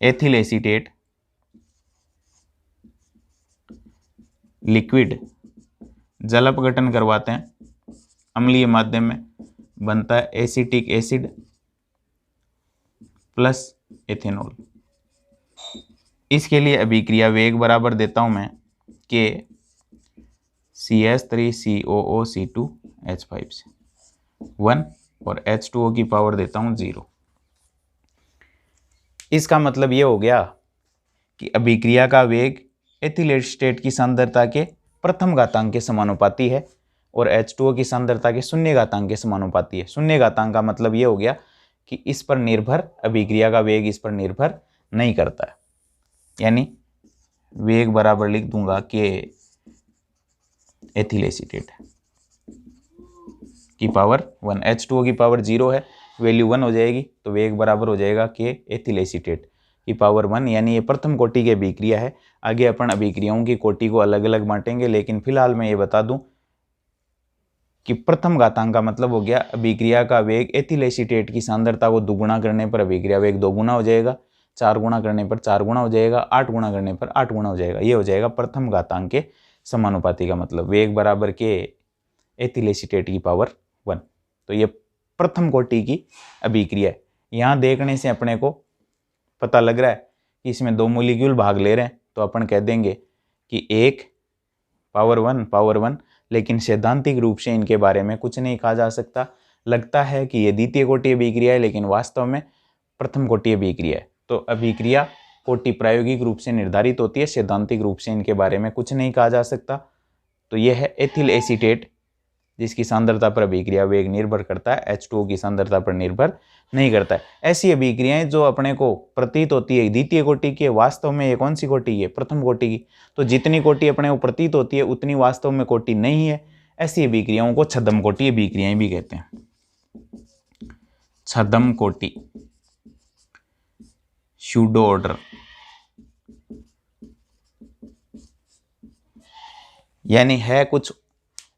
एथिल एसीटेट लिक्विड जल अपघटन करवाते हैं अम्लीय माध्यम में, बनता है एसिटिक एसिड प्लस एथेनॉल। इसके लिए अभिक्रिया वेग बराबर देता हूं मैं के CH3COOC2H5 से 1 और H2O की पावर देता हूं 0। इसका मतलब ये हो गया कि अभिक्रिया का वेग एथिल एसीटेट की सांद्रता के प्रथम घातांक के समानुपाती है और H2O की सांद्रता के शून्य घातांक के समानुपाती है। शून्य घातांक का मतलब ये हो गया कि इस पर निर्भर, अभिक्रिया का वेग इस पर निर्भर नहीं करता है, यानी वेग बराबर लिख दूंगा कि एथिल एसीटेट की पावर 1, H2O की पावर 0 है, वैल्यू 1 हो जाएगी, तो वेग बराबर हो जाएगा कि एथिल एसीटेट की पावर 1, यानी ये प्रथम कोटि की अभिक्रिया है। आगे अपन अभिक्रियाओं की कोटि को अलग अलग बांटेंगे, लेकिन फिलहाल मैं ये बता दूं कि प्रथम घातांक का मतलब हो गया अभिक्रिया का वेग एथिल एसीटेट की सांद्रता को दुगुना करने पर अभिक्रिया वेग 2 गुना हो जाएगा, 4 गुना करने पर 4 गुना हो जाएगा, 8 गुना करने पर 8 गुना हो जाएगा। ये हो जाएगा प्रथम घातांक के समानुपाती का मतलब, वेग बराबर के एथिल एसीटेट की पावर 1। तो ये प्रथम कोटि की अभिक्रिया है। यहाँ देखने से अपने को पता लग रहा है कि इसमें 2 मॉलिक्यूल भाग ले रहे हैं, तो अपन कह देंगे कि एक पावर 1, लेकिन सैद्धांतिक रूप से इनके बारे में कुछ नहीं कहा जा सकता। लगता है कि ये द्वितीय कोटि अभिक्रिया है, लेकिन वास्तव में प्रथम कोटि अभिक्रिया है। तो अभिक्रिया कोटि प्रायोगिक रूप से निर्धारित होती है, सैद्धांतिक रूप से इनके बारे में कुछ नहीं कहा जा सकता। तो यह है एथिल एसीटेट, जिसकी सांद्रता पर अभिक्रिया वेग निर्भर करता है, H2O की सांद्रता पर निर्भर नहीं करता है। ऐसी अभिक्रियाएं जो अपने को प्रतीत होती है द्वितीय कोटि की, वास्तव में ये कौन सी कोटि है? प्रथम कोटि की। तो जितनी कोटि अपने को प्रतीत होती है उतनी वास्तव में कोटि नहीं है। ऐसी अभिक्रियाओं को छद्म कोटि अभिक्रियाएं भी कहते हैं। छद्म कोटि, स्यूडो ऑर्डर, यानी है कुछ,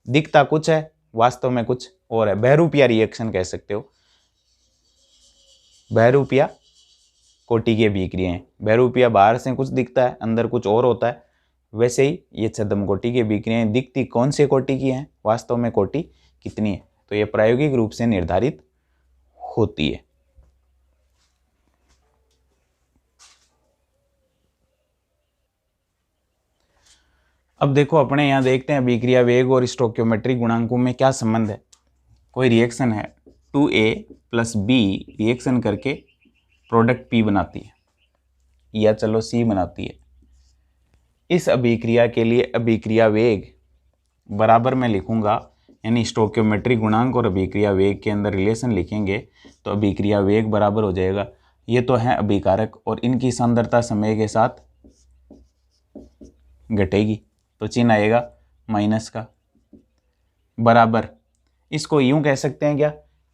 दिखता कुछ है, वास्तव में कुछ और है। बहरूपिया रिएक्शन कह सकते हो, बहरूपिया कोटि की अभिक्रियाएं। बहरूपिया बाहर से कुछ दिखता है, अंदर कुछ और होता है। वैसे ही ये छद्म कोटि की अभिक्रियाएं दिखती कौन से कोटि की हैं, वास्तव में कोटि कितनी है, तो ये प्रायोगिक रूप से निर्धारित होती है। अब देखो अपने यहाँ देखते हैं अभिक्रिया वेग और स्टोइकियोमेट्रिक गुणांकों में क्या संबंध है। कोई रिएक्शन है 2A + B रिएक्शन करके प्रोडक्ट P बनाती है, या चलो C बनाती है। इस अभिक्रिया के लिए अभिक्रिया वेग बराबर मैं लिखूंगा, यानी स्टोइकियोमेट्रिक गुणांक और अभिक्रिया वेग के अंदर रिलेशन लिखेंगे तो अभिक्रिया वेग बराबर हो जाएगा, ये तो है अभिकारक और इनकी सांद्रता समय के साथ घटेगी, तो चिन्ह आएगा माइनस का, बराबर। इसको यूं कह सकते हैं क्या,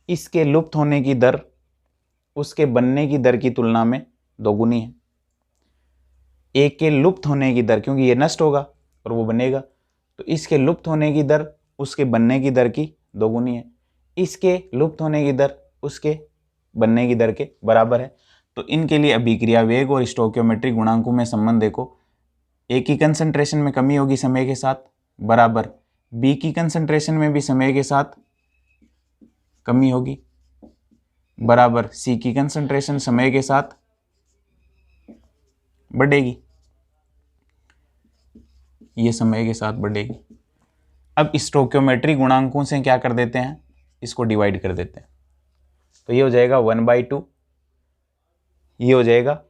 इसके लुप्त होने की दर उसके बनने की दर की तुलना में दोगुनी है। एक के लुप्त होने की दर, क्योंकि ये नष्ट होगा और वो बनेगा, तो इसके लुप्त होने की दर उसके बनने की दर की दोगुनी है। इसके लुप्त होने की दर उसके बनने की दर के बराबर है। तो इनके लिए अभिक्रिया वेग और स्टोइकियोमेट्रिक गुणांकों में संबंध देखो, ए की कंसंट्रेशन में कमी होगी समय के साथ, बराबर बी की कंसंट्रेशन में भी समय के साथ कमी होगी, बराबर सी की कंसंट्रेशन समय के साथ बढ़ेगी, ये समय के साथ बढ़ेगी। अब स्टोइकियोमेट्रिक गुणांकों से क्या कर देते हैं, इसको डिवाइड कर देते हैं, तो ये हो जाएगा 1/2, ये हो जाएगा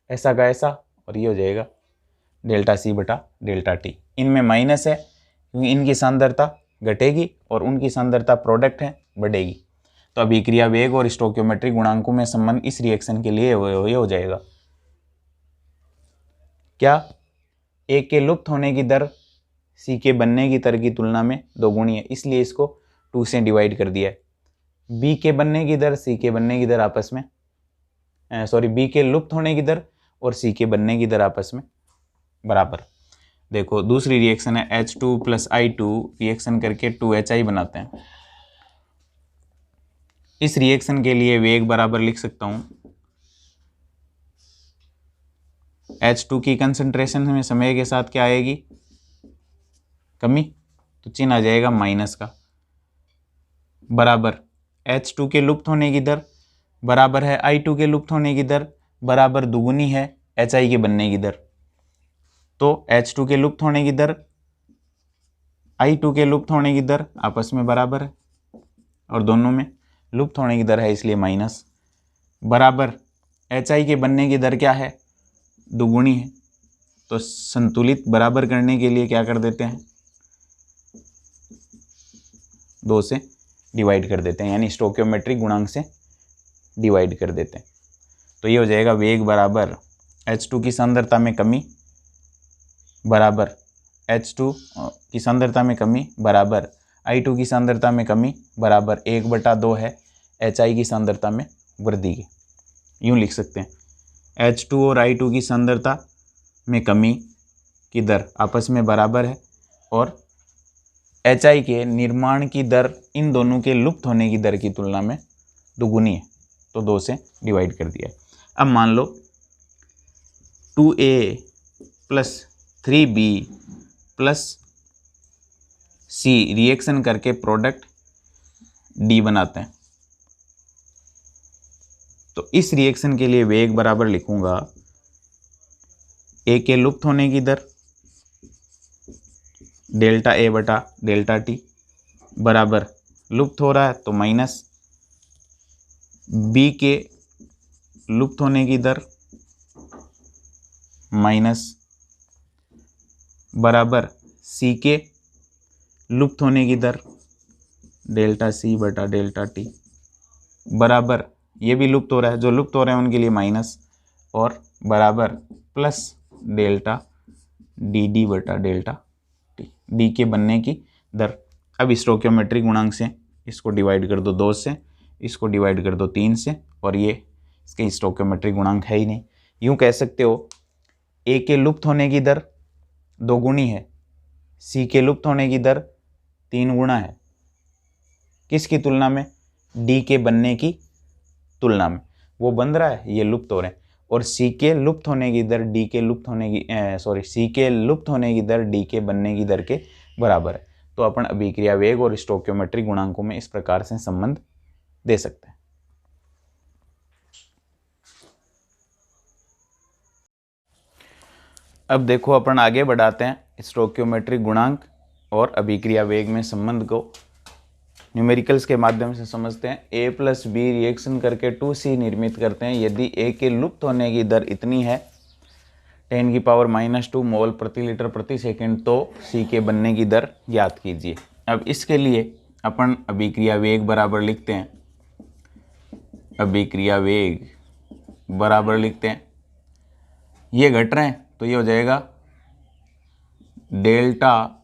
ऐसा का ऐसा, और ये हो जाएगा ΔC/ΔT। इनमें माइनस है क्योंकि इनकी सांद्रता घटेगी और उनकी सांद्रता प्रोडक्ट है बढ़ेगी। तो अभिक्रिया वेग और स्टोइकियोमेट्रिक गुणांकों में संबंध इस रिएक्शन के लिए ये हो जाएगा क्या, ए के लुप्त होने की दर सी के बनने की दर की तुलना में दोगुनी है, इसलिए इसको 2 से डिवाइड कर दिया है। बी के बनने की दर सी के बनने की दर आपस में बी के लुप्त होने की दर और सी के बनने की दर आपस में बराबर। देखो दूसरी रिएक्शन है H2 + I2 रिएक्शन करके 2HI बनाते हैं। इस रिएक्शन के लिए वेग बराबर लिख सकता हूं, H2 की कंसंट्रेशन में समय के साथ क्या आएगी, कमी, तो चिन्ह आ जाएगा माइनस का, बराबर H2 के लुप्त होने की दर बराबर है I2 के लुप्त होने की दर, बराबर दुगुनी है HI के बनने की दर। तो H2 के लुप्त होने की दर I2 के लुप्त होने की दर आपस में बराबर है और दोनों में लुप्त होने की दर है इसलिए माइनस, बराबर HI के बनने की दर क्या है, दुगुनी है। तो संतुलित बराबर करने के लिए क्या कर देते हैं, 2 से डिवाइड कर देते हैं, यानी स्टोइकियोमेट्रिक गुणांक से डिवाइड कर देते हैं। तो ये हो जाएगा वेग बराबर H2 की सांद्रता में कमी बराबर H2 की सांद्रता में कमी बराबर I2 की सांद्रता में कमी बराबर 1/2 है HI की सांद्रता में वृद्धि के। यूँ लिख सकते हैं H2 और I2 की सांद्रता में कमी की दर आपस में बराबर है और HI के निर्माण की दर इन दोनों के लुप्त होने की दर की तुलना में दुगुनी है, तो 2 से डिवाइड कर दिया है। अब मान लो 2A + 3B + C रिएक्शन करके प्रोडक्ट D बनाते हैं। तो इस रिएक्शन के लिए वेग बराबर लिखूंगा, A के लुप्त होने की दर ΔA/ΔT बराबर लुप्त हो रहा है तो माइनस B के लुप्त होने की दर माइनस बराबर सी के लुप्त होने की दर डेल्टा सी बटा डेल्टा टी बराबर, ये भी लुप्त हो रहा है, जो लुप्त हो रहे हैं उनके लिए माइनस, और बराबर प्लस डेल्टा डी डी बटा डेल्टा टी, डी के बनने की दर। अब स्टोइकियोमेट्रिक गुणांक से इसको डिवाइड कर दो 2 से, इसको डिवाइड कर दो 3 से, और ये इसके स्टोइकियोमेट्रिक गुणांक है ही नहीं। यूँ कह सकते हो ए के लुप्त होने की दर 2 गुनी है, सी के लुप्त होने की दर 3 गुना है, किसकी तुलना में? डी के बनने की तुलना में। वो बन रहा है, ये लुप्त हो रहे हैं, और सी के लुप्त होने की दर डी के लुप्त होने की सी के लुप्त होने की दर डी के बनने की दर के बराबर है। तो अपन अभिक्रिया वेग और स्टोइकियोमेट्रिक गुणांकों में इस प्रकार से संबंध दे सकते हैं। अब देखो अपन आगे बढ़ाते हैं स्टोइकियोमेट्रिक गुणांक और अभिक्रिया वेग में संबंध को न्यूमेरिकल्स के माध्यम से समझते हैं। ए प्लस बी रिएक्शन करके 2C निर्मित करते हैं। यदि ए के लुप्त होने की दर इतनी है 10⁻⁻² मोल प्रति लीटर प्रति सेकंड, तो सी के बनने की दर ज्ञात कीजिए। अब इसके लिए अपन अभिक्रिया वेग बराबर लिखते हैं, अभिक्रिया वेग बराबर लिखते हैं, ये घट रहे हैं तो ये हो जाएगा डेल्टा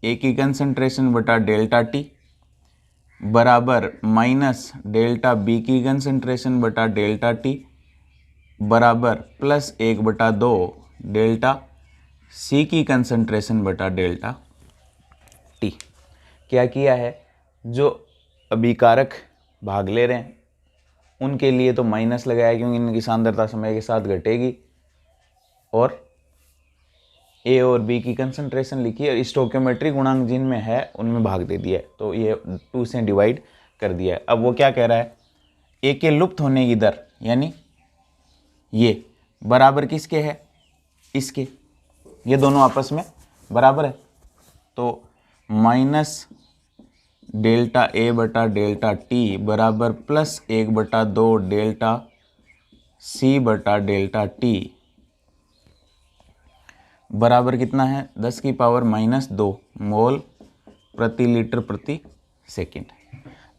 ए की कंसंट्रेशन बटा डेल्टा टी बराबर माइनस डेल्टा बी की कंसंट्रेशन बटा डेल्टा टी बराबर प्लस 1/2 डेल्टा सी की कंसंट्रेशन बटा डेल्टा टी। क्या किया है, जो अभिकारक भाग ले रहे हैं उनके लिए तो माइनस लगाया क्योंकि इनकी सांद्रता समय के साथ घटेगी, और ए और बी की कंसंट्रेशन लिखी और स्टोइकियोमेट्रिक गुणांक जिनमें है उनमें भाग दे दिया है, तो ये 2 से डिवाइड कर दिया है। अब वो क्या कह रहा है, ए के लुप्त होने की दर यानी ये बराबर किसके है, इसके, ये दोनों आपस में बराबर है, तो माइनस डेल्टा ए बटा डेल्टा टी बराबर प्लस 1/2 डेल्टा सी बटा डेल्टा टी बराबर कितना है 10⁻⁻² मोल प्रति लीटर प्रति सेकंड।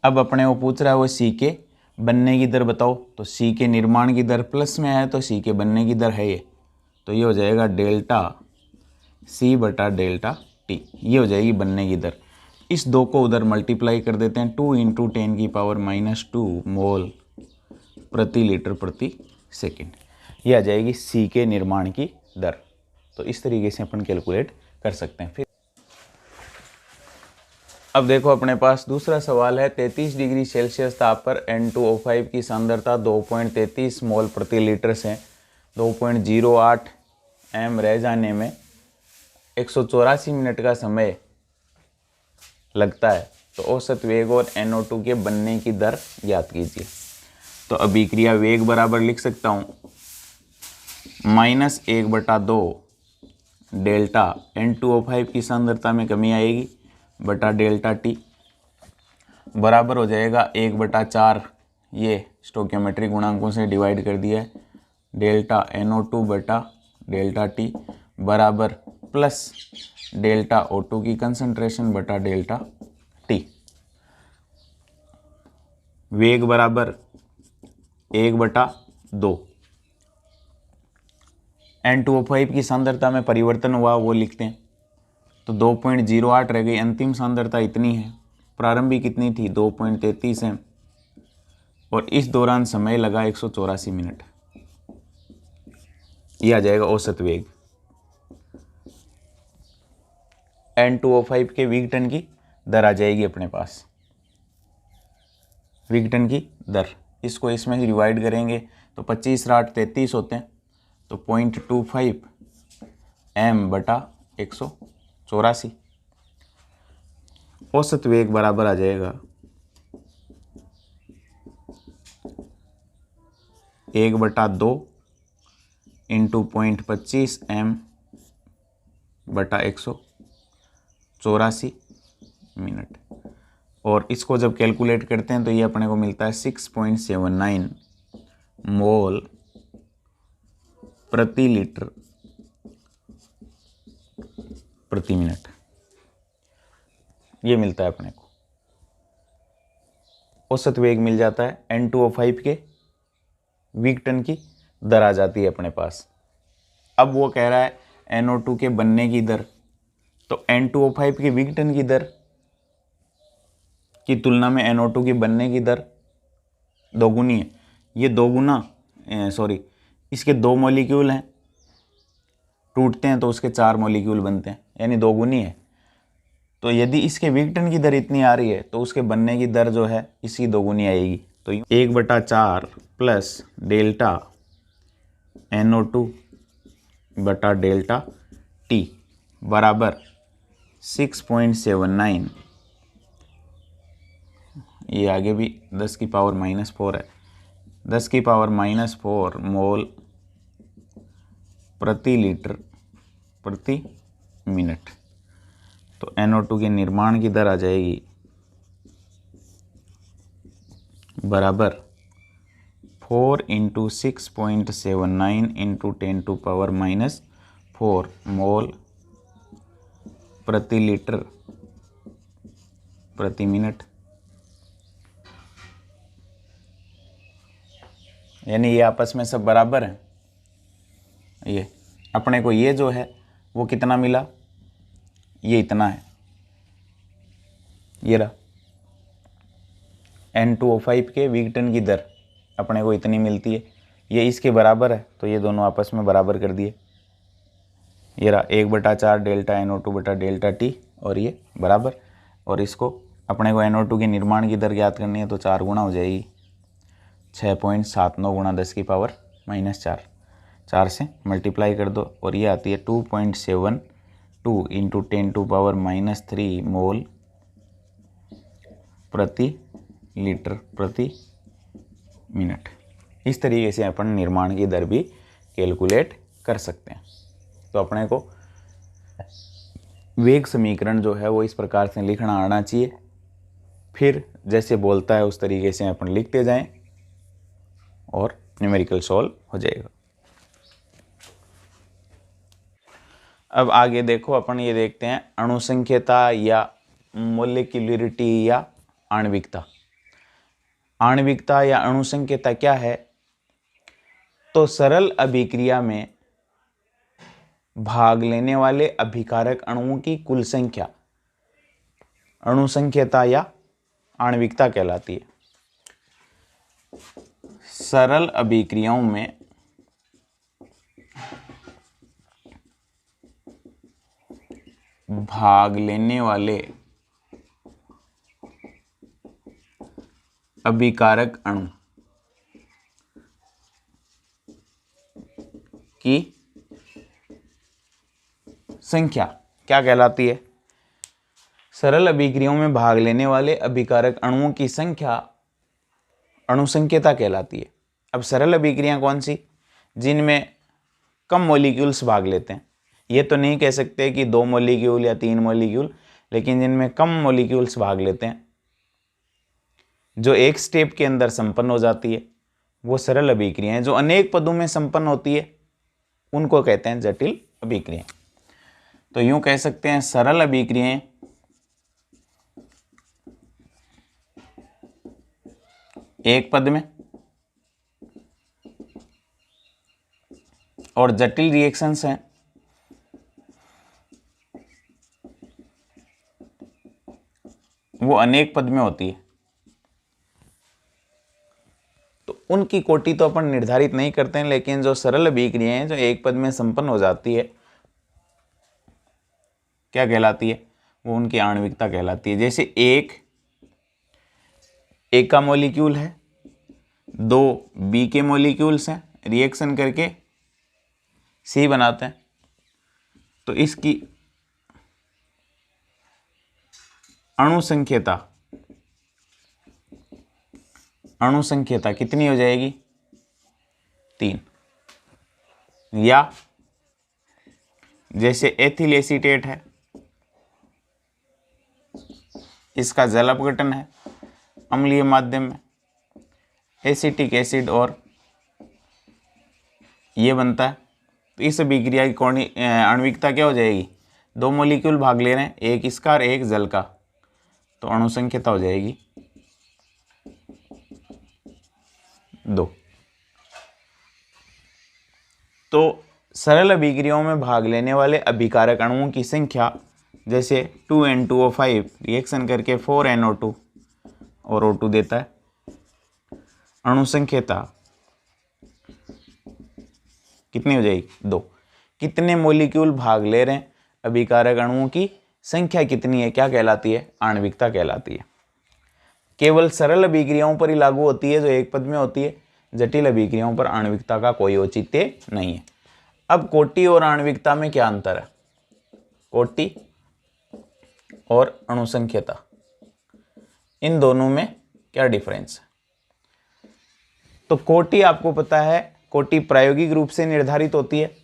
अब अपने वो पूछ रहा है वो सी के बनने की दर बताओ, तो सी के निर्माण की दर प्लस में है तो सी के बनने की दर है ये, तो ये हो जाएगा डेल्टा सी बटा डेल्टा टी, ये हो जाएगी बनने की दर। इस 2 को उधर मल्टीप्लाई कर देते हैं, 2 × 10⁻⁻² मोल प्रति लीटर प्रति सेकंड, ये आ जाएगी सी के निर्माण की दर। तो इस तरीके से अपन कैलकुलेट कर सकते हैं। फिर अब देखो अपने पास दूसरा सवाल है, 33 डिग्री सेल्सियस ताप पर N2O5 की सांद्रता 2.33 मोल प्रति लीटर से 2.08 m रह जाने में 184 मिनट का समय लगता है, तो औसत वेग और NO2 के बनने की दर ज्ञात कीजिए। तो अभिक्रिया वेग बराबर लिख सकता हूँ -1/2 डेल्टा N2O5 की सांद्रता में कमी आएगी बटा डेल्टा टी बराबर हो जाएगा 1/4, ये स्टोइकियोमेट्रिक गुणांकों से डिवाइड कर दिया है, डेल्टा NO2 बटा डेल्टा टी बराबर प्लस डेल्टा O2 की कंसंट्रेशन बटा डेल्टा टी। वेग बराबर 1/2, N2O5 की सांद्रता में परिवर्तन हुआ वो लिखते हैं, तो 2.08 रह गई, अंतिम सांद्रता इतनी है, प्रारंभिक कितनी थी 2.33 है, और इस दौरान समय लगा 184 मिनट, ये आ जाएगा औसत वेग। N2O5 के विघटन की दर आ जाएगी अपने पास, विघटन की दर, इसको इसमें डिवाइड करेंगे तो 25 × 8 33 होते हैं, तो 0.25 m बटा 184, औसत वेग बराबर आ जाएगा 1/2 × 0.25 m बटा 184 मिनट, और इसको जब कैलकुलेट करते हैं तो ये अपने को मिलता है 6.79 मोल प्रति लीटर प्रति मिनट, ये मिलता है अपने को। औसत वेग मिल जाता है N2O5 के, वीक टन की दर आ जाती है अपने पास। अब वो कह रहा है NO2 के बनने की दर, तो N2O5 के वीक टन की दर की तुलना में NO2 की बनने की दर दोगुनी है। ये दोगुना इसके 2 मॉलिक्यूल हैं, टूटते हैं तो उसके 4 मॉलिक्यूल बनते हैं, यानी दोगुनी है। तो यदि इसके वीक टन की दर इतनी आ रही है तो उसके बनने की दर जो है इसकी दोगुनी आएगी। तो 1/4 प्लस डेल्टा NO2 बटा डेल्टा T बराबर 6.79, ये आगे भी 10 की पावर -4 है, 10 की पावर -4 मोल प्रति लीटर प्रति मिनट। तो NO2 के निर्माण की दर आ जाएगी बराबर 4 × 6.79 × 10⁻⁴ मोल प्रति लीटर प्रति मिनट। यानी ये आपस में सब बराबर हैं। ये अपने को ये जो है वो कितना मिला, ये इतना है, ये रहा N2O5 के वीक टन की दर अपने को इतनी मिलती है, ये इसके बराबर है, तो ये दोनों आपस में बराबर कर दिए। ये रहा 1/4 डेल्टा NO2 बटा डेल्टा T, और ये बराबर, और इसको अपने को NO2 के निर्माण की दर ज्ञात करनी है, तो 4 गुना हो जाएगी, 6.79 गुणा 10 की पावर -4, 4 से मल्टीप्लाई कर दो, और ये आती है 2.72 × 10⁻³ मोल प्रति लीटर प्रति मिनट। इस तरीके से अपन निर्माण की दर भी कैलकुलेट कर सकते हैं। तो अपने को वेग समीकरण जो है वो इस प्रकार से लिखना आना चाहिए, फिर जैसे बोलता है उस तरीके से अपन लिखते जाएं और न्यूमेरिकल सॉल्व हो जाएगा। अब आगे देखो, अपन ये देखते हैं अणुसंख्यता या मोलिक्युलरिटी या आणविकता। आणविकता या अणुसंख्यता क्या है? तो सरल अभिक्रिया में भाग लेने वाले अभिकारक अणुओं की कुल संख्या अणुसंख्यता या आणविकता कहलाती है। सरल अभिक्रियाओं में भाग लेने वाले अभिकारक अणु की संख्या क्या कहलाती है? सरल अभिक्रियाओं में भाग लेने वाले अभिकारक अणुओं की संख्या अणुसंख्यता कहलाती है। अब सरल अभिक्रियाएं कौन सी? जिनमें कम मॉलिक्यूल्स भाग लेते हैं। ये तो नहीं कह सकते कि 2 मॉलिक्यूल या 3 मॉलिक्यूल, लेकिन जिनमें कम मॉलिक्यूल्स भाग लेते हैं, जो एक स्टेप के अंदर संपन्न हो जाती है, वो सरल अभिक्रियाएं। जो अनेक पदों में संपन्न होती है उनको कहते हैं जटिल अभिक्रियाएं। तो यूं कह सकते हैं सरल अभिक्रियाएं एक पद में और जटिल रिएक्शंस हैं वो अनेक पद में होती है। तो उनकी कोटि तो अपन निर्धारित नहीं करते हैं, लेकिन जो सरल अभिक्रियाएं हैं जो एक पद में संपन्न हो जाती है क्या कहलाती है? वो उनकी आणविकता कहलाती है। जैसे एक ए का मॉलिक्यूल है, 2 बी के मॉलिक्यूल्स हैं, रिएक्शन करके सी बनाते हैं, तो इसकी अणुसंख्यता कितनी हो जाएगी? 3। या जैसे एथिल एसीटेट है, इसका जल अपघटन है अम्लीय माध्यम में, एसिटिक एसिड और ये बनता है, तो इस अभिक्रिया की आणविकता क्या हो जाएगी? 2 मॉलिक्यूल भाग ले रहे हैं, एक इसका और एक जल का, तो अणु संख्यता हो जाएगी 2। तो सरल अभिक्रियाओं में भाग लेने वाले अभिकारक अणुओं की संख्या, जैसे 2N2O5 रिएक्शन करके 4NO2 और O2 देता है, अणु संख्यता कितनी हो जाएगी 2। कितने मॉलिक्यूल भाग ले रहे हैं, अभिकारक अणुओं की संख्या कितनी है, क्या कहलाती है, आणविकता कहलाती है। केवल सरल अभिक्रियाओं पर ही लागू होती है जो एक पद में होती है, जटिल अभिक्रियाओं पर आणविकता का कोई औचित्य नहीं है। अब कोटि और आणविकता में क्या अंतर है, कोटि और अणुसंख्यता, इन दोनों में क्या डिफरेंस है। तो कोटि आपको पता है, कोटि प्रायोगिक रूप से निर्धारित होती है,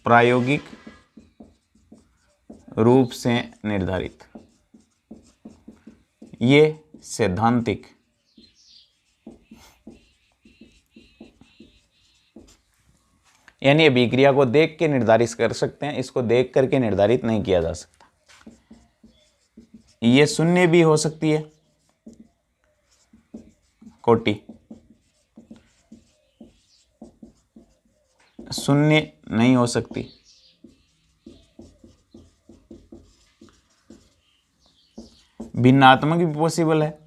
प्रायोगिक रूप से निर्धारित, ये सैद्धांतिक, यानी अभिक्रिया को देख के निर्धारित कर सकते हैं, इसको देख करके निर्धारित नहीं किया जा सकता। ये शून्य भी हो सकती है कोटि, शून्य नहीं हो सकती। भिन्नात्मक भी पॉसिबल है,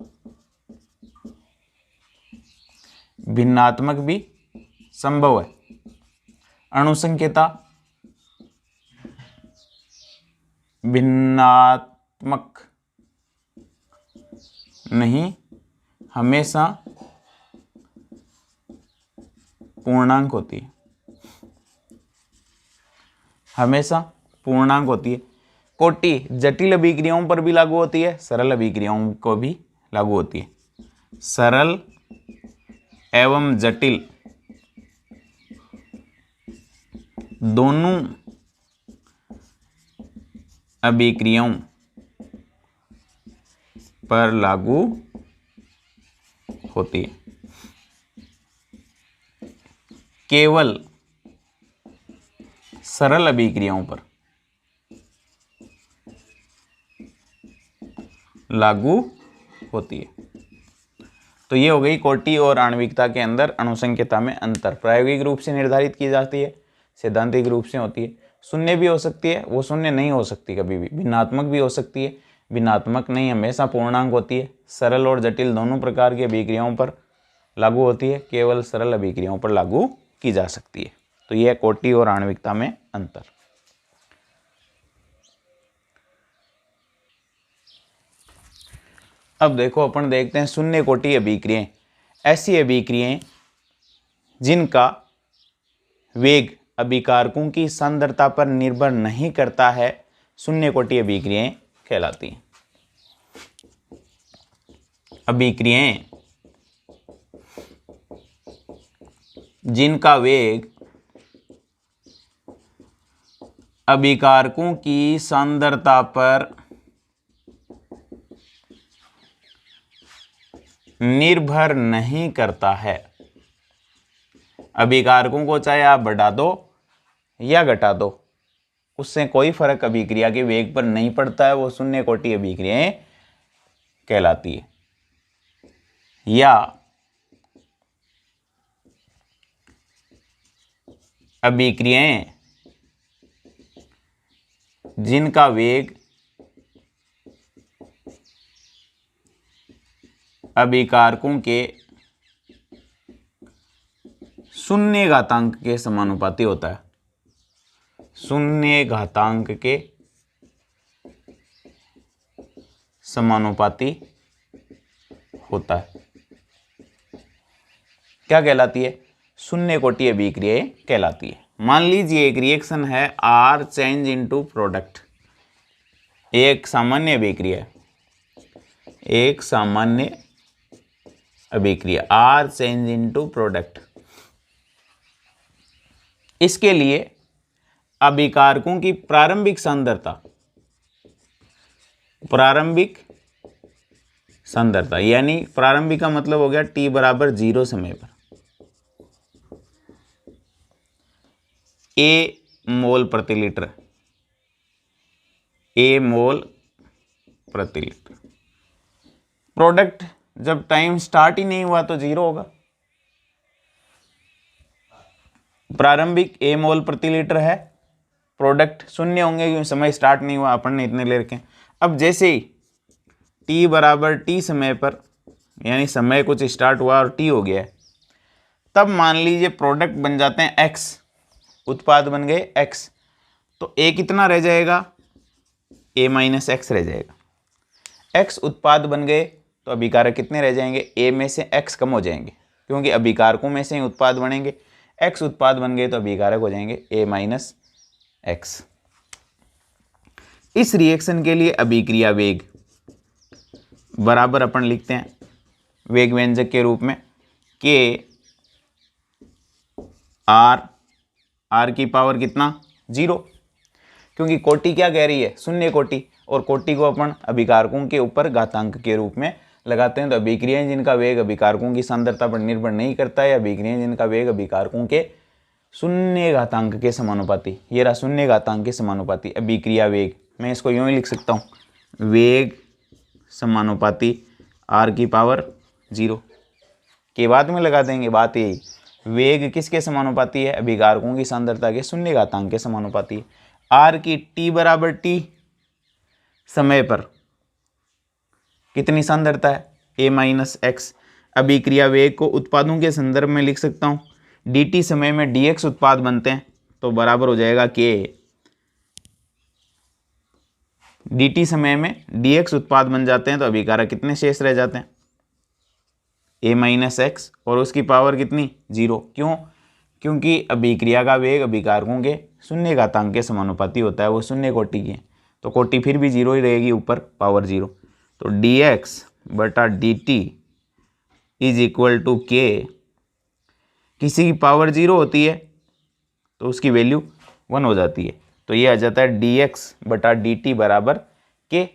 भिन्नात्मक भी संभव है। अणुसंख्यता भिन्नात्मक नहीं, हमेशा पूर्णांक होती है, हमेशा पूर्णांक होती है। कोटि जटिल अभिक्रियाओं पर भी लागू होती है, सरल अभिक्रियाओं को भी लागू होती है। सरल एवं जटिल दोनों अभिक्रियाओं पर लागू होती है। केवल सरल अभिक्रियाओं पर लागू होती है। तो ये हो गई कोटि और आणविकता के अंदर अणुसंख्यता में अंतर। प्रायोगिक रूप से निर्धारित की जाती है, सैद्धांतिक रूप से होती है। शून्य भी हो सकती है, वो शून्य नहीं हो सकती कभी भी। भिन्नात्मक भी हो सकती है, भिन्नात्मक नहीं, हमेशा पूर्णांक होती है। सरल और जटिल दोनों प्रकार की अभिक्रियाओं पर लागू होती है, केवल सरल अभिक्रियाओं पर लागू की जा सकती है। तो यह कोटि और आणविकता में अंतर। अब देखो अपन देखते हैं शून्य कोटि अभिक्रियाएं। ऐसी अभिक्रियाएं जिनका वेग अभिकारकों की सांद्रता पर निर्भर नहीं करता है, शून्य कोटि अभिक्रियाएं कहलाती हैं। अभिक्रियाएं जिनका वेग अभिकारकों की सांद्रता पर निर्भर नहीं करता है। अभिकारकों को चाहे आप बढ़ा दो या घटा दो, उससे कोई फर्क अभिक्रिया के वेग पर नहीं पड़ता है, वो शून्य कोटि अभिक्रियाएं कहलाती है। या अभिक्रियाएं जिनका वेग अभिकारकों के शून्य घातांक के समानुपाती होता है, शून्य घातांक के समानुपाती होता है। क्या कहलाती है? शून्य कोटि अभिक्रियाएं कहलाती है। मान लीजिए एक रिएक्शन है आर चेंज इनटू प्रोडक्ट, एक सामान्य अभिक्रिया है, एक सामान्य अभिक्रिया आर चेंज इनटू प्रोडक्ट। इसके लिए अभिकारकों की प्रारंभिक सांद्रता यानी प्रारंभिक का मतलब हो गया t बराबर 0 समय पर, A मोल प्रति लीटर, ए मोल प्रति लीटर। प्रोडक्ट जब टाइम स्टार्ट ही नहीं हुआ तो 0 होगा। प्रारंभिक ए मोल प्रति लीटर है, प्रोडक्ट 0 होंगे क्योंकि समय स्टार्ट नहीं हुआ, अपन ने इतने ले रखे हैं। अब जैसे ही t बराबर t समय पर, यानी समय कुछ स्टार्ट हुआ और t हो गया है, तब मान लीजिए प्रोडक्ट बन जाते हैं x, उत्पाद बन गए x, तो a कितना रह जाएगा, a माइनस एक्स रह जाएगा। x उत्पाद बन गए तो अभिकारक कितने रह जाएंगे, a में से x कम हो जाएंगे क्योंकि अभिकारकों में से ही उत्पाद बनेंगे। x उत्पाद बन गए तो अभिकारक हो जाएंगे a माइनस एक्स। इस रिएक्शन के लिए अभिक्रिया वेग बराबर अपन लिखते हैं वेग व्यंजक के रूप में k r की पावर कितना 0, क्योंकि कोटि क्या कह रही है, शून्य कोटि, और कोटि को अपन अभिकारकों के ऊपर घातांक के रूप में लगाते हैं। तो अभिक्रियाएं जिनका वेग अभिकारकों की सांद्रता पर निर्भर नहीं करता है, अभिक्रियाएं जिनका वेग अभिकारकों के शून्य घातांक के समानुपाती, ये रहा शून्य घातांक के समानुपाती अभिक्रिया वेग। मैं इसको यूं ही लिख सकता हूँ, वेग समानुपाती r की पावर 0 के बाद में लगा देंगे। बात यही, वेग किसके समानुपाती है, अभिकारकों की सांद्रता के शून्य घातांक के समानुपाती है। r की t बराबर t समय पर कितनी सांद्रता है, a माइनस एक्स। अभिक्रिया वेग को उत्पादों के संदर्भ में लिख सकता हूँ, dt समय में dx उत्पाद बनते हैं तो बराबर हो जाएगा k, dt समय में dx उत्पाद बन जाते हैं तो अभिकारक कितने शेष रह जाते हैं, a माइनस एक्स, और उसकी पावर कितनी 0। क्यों, क्योंकि अभिक्रिया का वेग अभिकारकों के शून्य घातांक के समानुपाती होता है, वो शून्य कोटि की है तो कोटि फिर भी 0 ही रहेगी, ऊपर पावर 0। तो dx बटा dt is equal to k, किसी की पावर 0 होती है तो उसकी वैल्यू 1 हो जाती है, तो ये आ जाता है dx बटा dt बराबर k।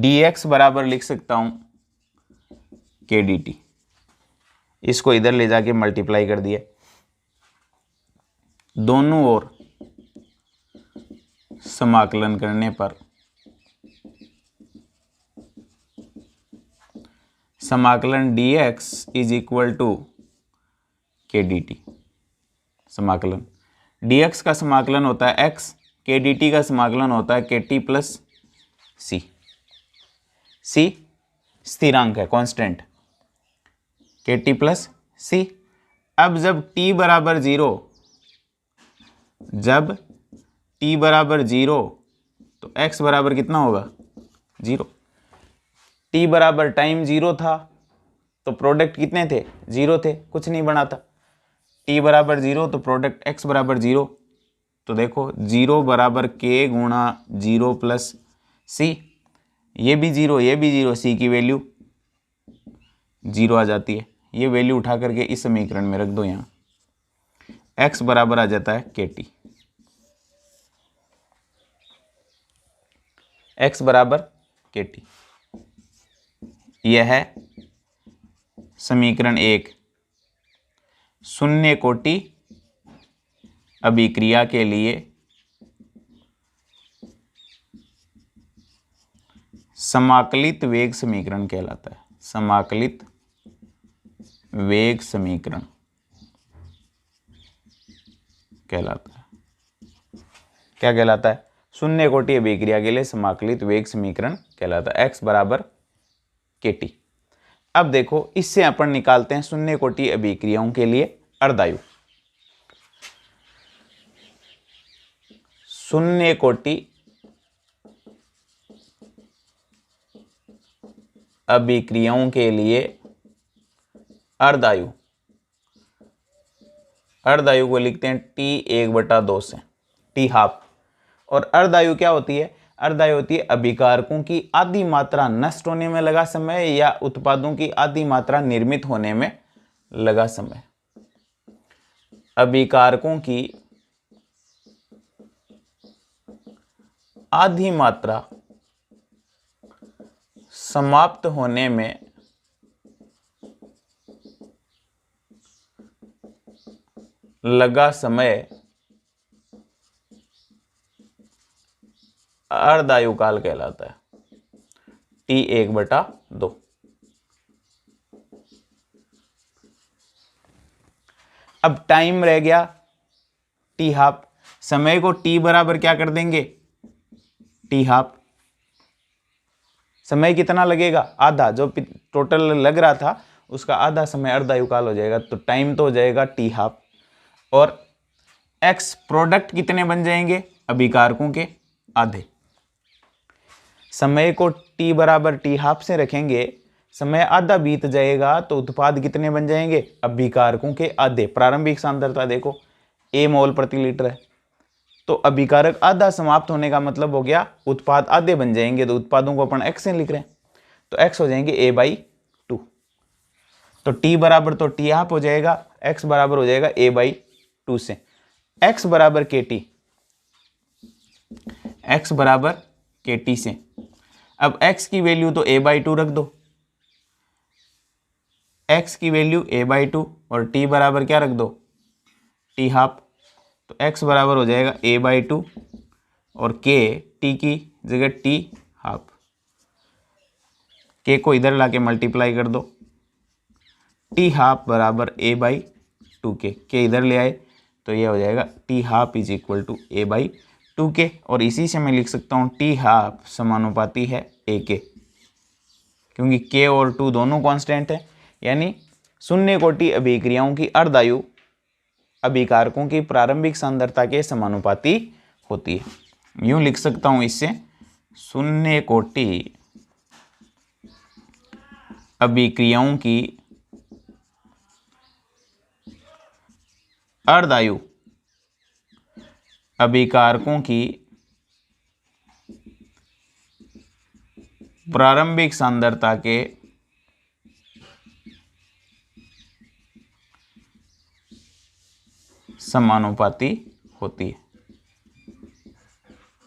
dx बराबर लिख सकता हूं k dt, इसको इधर ले जाके मल्टीप्लाई कर दिया, दोनों ओर समाकलन करने पर समाकलन dx is equal to k dt। समाकलन dx का समाकलन होता है x, k dt का समाकलन होता है kt प्लस c। c स्थिरांक है, कांस्टेंट, kt प्लस c। अब जब t बराबर 0, जब t बराबर 0 तो x बराबर कितना होगा 0। t बराबर टाइम 0 था तो प्रोडक्ट कितने थे 0 थे, कुछ नहीं बना था। t बराबर 0 तो प्रोडक्ट x बराबर 0, तो देखो 0 बराबर k गुणा 0 प्लस c, ये भी 0 ये भी 0, c की वैल्यू 0 आ जाती है। ये वैल्यू उठा करके इस समीकरण में रख दो, यहाँ x बराबर आ जाता है kt, x बराबर kt। यह है समीकरण 1। शून्य कोटि अभिक्रिया के लिए समाकलित वेग समीकरण कहलाता है, समाकलित वेग समीकरण कहलाता है। क्या कहलाता है, शून्य कोटि अभिक्रिया के लिए समाकलित वेग समीकरण कहलाता है, x बराबर kt। अब देखो इससे अपन निकालते हैं शून्य कोटि अभिक्रियाओं के लिए अर्धायु। शून्य कोटि अभिक्रियाओं के लिए अर्धायु, अर्धायु को लिखते हैं t1/2 से, t हाफ। और अर्धायु क्या होती है, अर्धायु होती है अभिकारकों की आधी मात्रा नष्ट होने में लगा समय या उत्पादों की आधी मात्रा निर्मित होने में लगा समय। अभिकारकों की आधी मात्रा समाप्त होने में लगा समय अर्धायु काल कहलाता है, T1/2। अब टाइम रह गया T½ समय को T बराबर क्या कर देंगे, T½ समय कितना लगेगा, आधा, जो टोटल लग रहा था उसका आधा समय अर्धायु काल हो जाएगा, तो टाइम तो हो जाएगा T½ और x प्रोडक्ट कितने बन जाएंगे, अभिकारकों के आधे। समय को T बराबर T½ से रखेंगे, समय आधा बीत जाएगा तो उत्पाद कितने बन जाएंगे, अभिकारकों के आधे। प्रारंभिक सांद्रता देखो A मोल प्रति लीटर है, तो अभिकारक आधा समाप्त होने का मतलब हो गया उत्पाद आधे बन जाएंगे, तो उत्पादों को अपन x से लिख रहे हैं, तो x हो जाएंगे A/2। तो T बराबर तो T½ हो जाएगा, x बराबर हो जाएगा A/2 से। x बराबर KT, x बराबर KT से। अब x की वैल्यू तो A/2 रख दो, x की वैल्यू A/2 और t बराबर क्या रख दो, T½ तो x बराबर हो जाएगा A/2 और k t की जगह T½ k को इधर लाके मल्टीप्लाई कर दो, T½ बराबर A/2k, k इधर ले आए तो ये हो जाएगा T½ is equal to A/2k और इसी से मैं लिख सकता हूँ T½ समानुपाती है AK, क्योंकि k और 2 दोनों कांस्टेंट है, यानी शून्य कोटि अभिक्रियाओं की अर्धायु अभिकारकों की प्रारंभिक सांद्रता के समानुपाती होती है। यूं लिख सकता हूं इससे, शून्य कोटि अभिक्रियाओं की अर्धायु अभिकारकों की प्रारंभिक सांद्रता के समानुपाती होती है,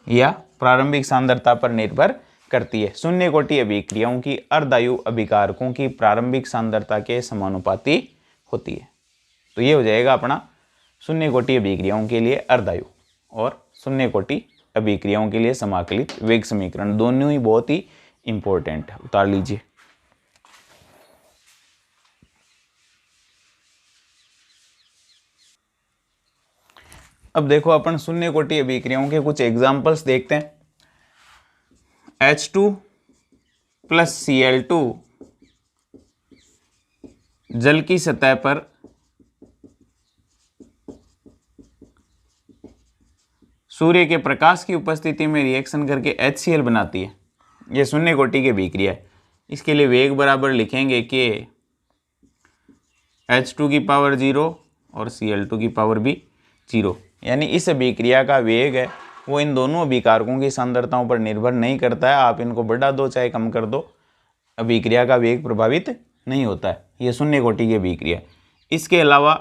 या प्रारंभिक सांद्रता पर निर्भर करती है। शून्य कोटि अभिक्रियाओं की अर्धायु अभिकारकों की प्रारंभिक सांद्रता के समानुपाती होती है। तो ये हो जाएगा अपना शून्य कोटि अभिक्रियाओं के लिए अर्धायु और शून्य कोटि अभिक्रियाओं के लिए समाकलित वेग समीकरण, दोनों ही बहुत ही इंपॉर्टेंट है, उतार लीजिए। अब देखो अपन शून्य कोटि अभिक्रियाओं के कुछ एग्जाम्पल्स देखते हैं। H2 + Cl2 जल की सतह पर सूर्य के प्रकाश की उपस्थिति में रिएक्शन करके HCl बनाती है। यह शून्य कोटि की अभिक्रिया है। इसके लिए वेग बराबर लिखेंगे कि H2 की पावर 0 और Cl2 की पावर भी 0, यानी इस अभिक्रिया का वेग है वो इन दोनों अभिकारकों की सांद्रताओं पर निर्भर नहीं करता है। आप इनको बढ़ा दो चाहे कम कर दो, अभिक्रिया का वेग प्रभावित नहीं होता है। यह शून्य कोटि की अभिक्रिया। इसके अलावा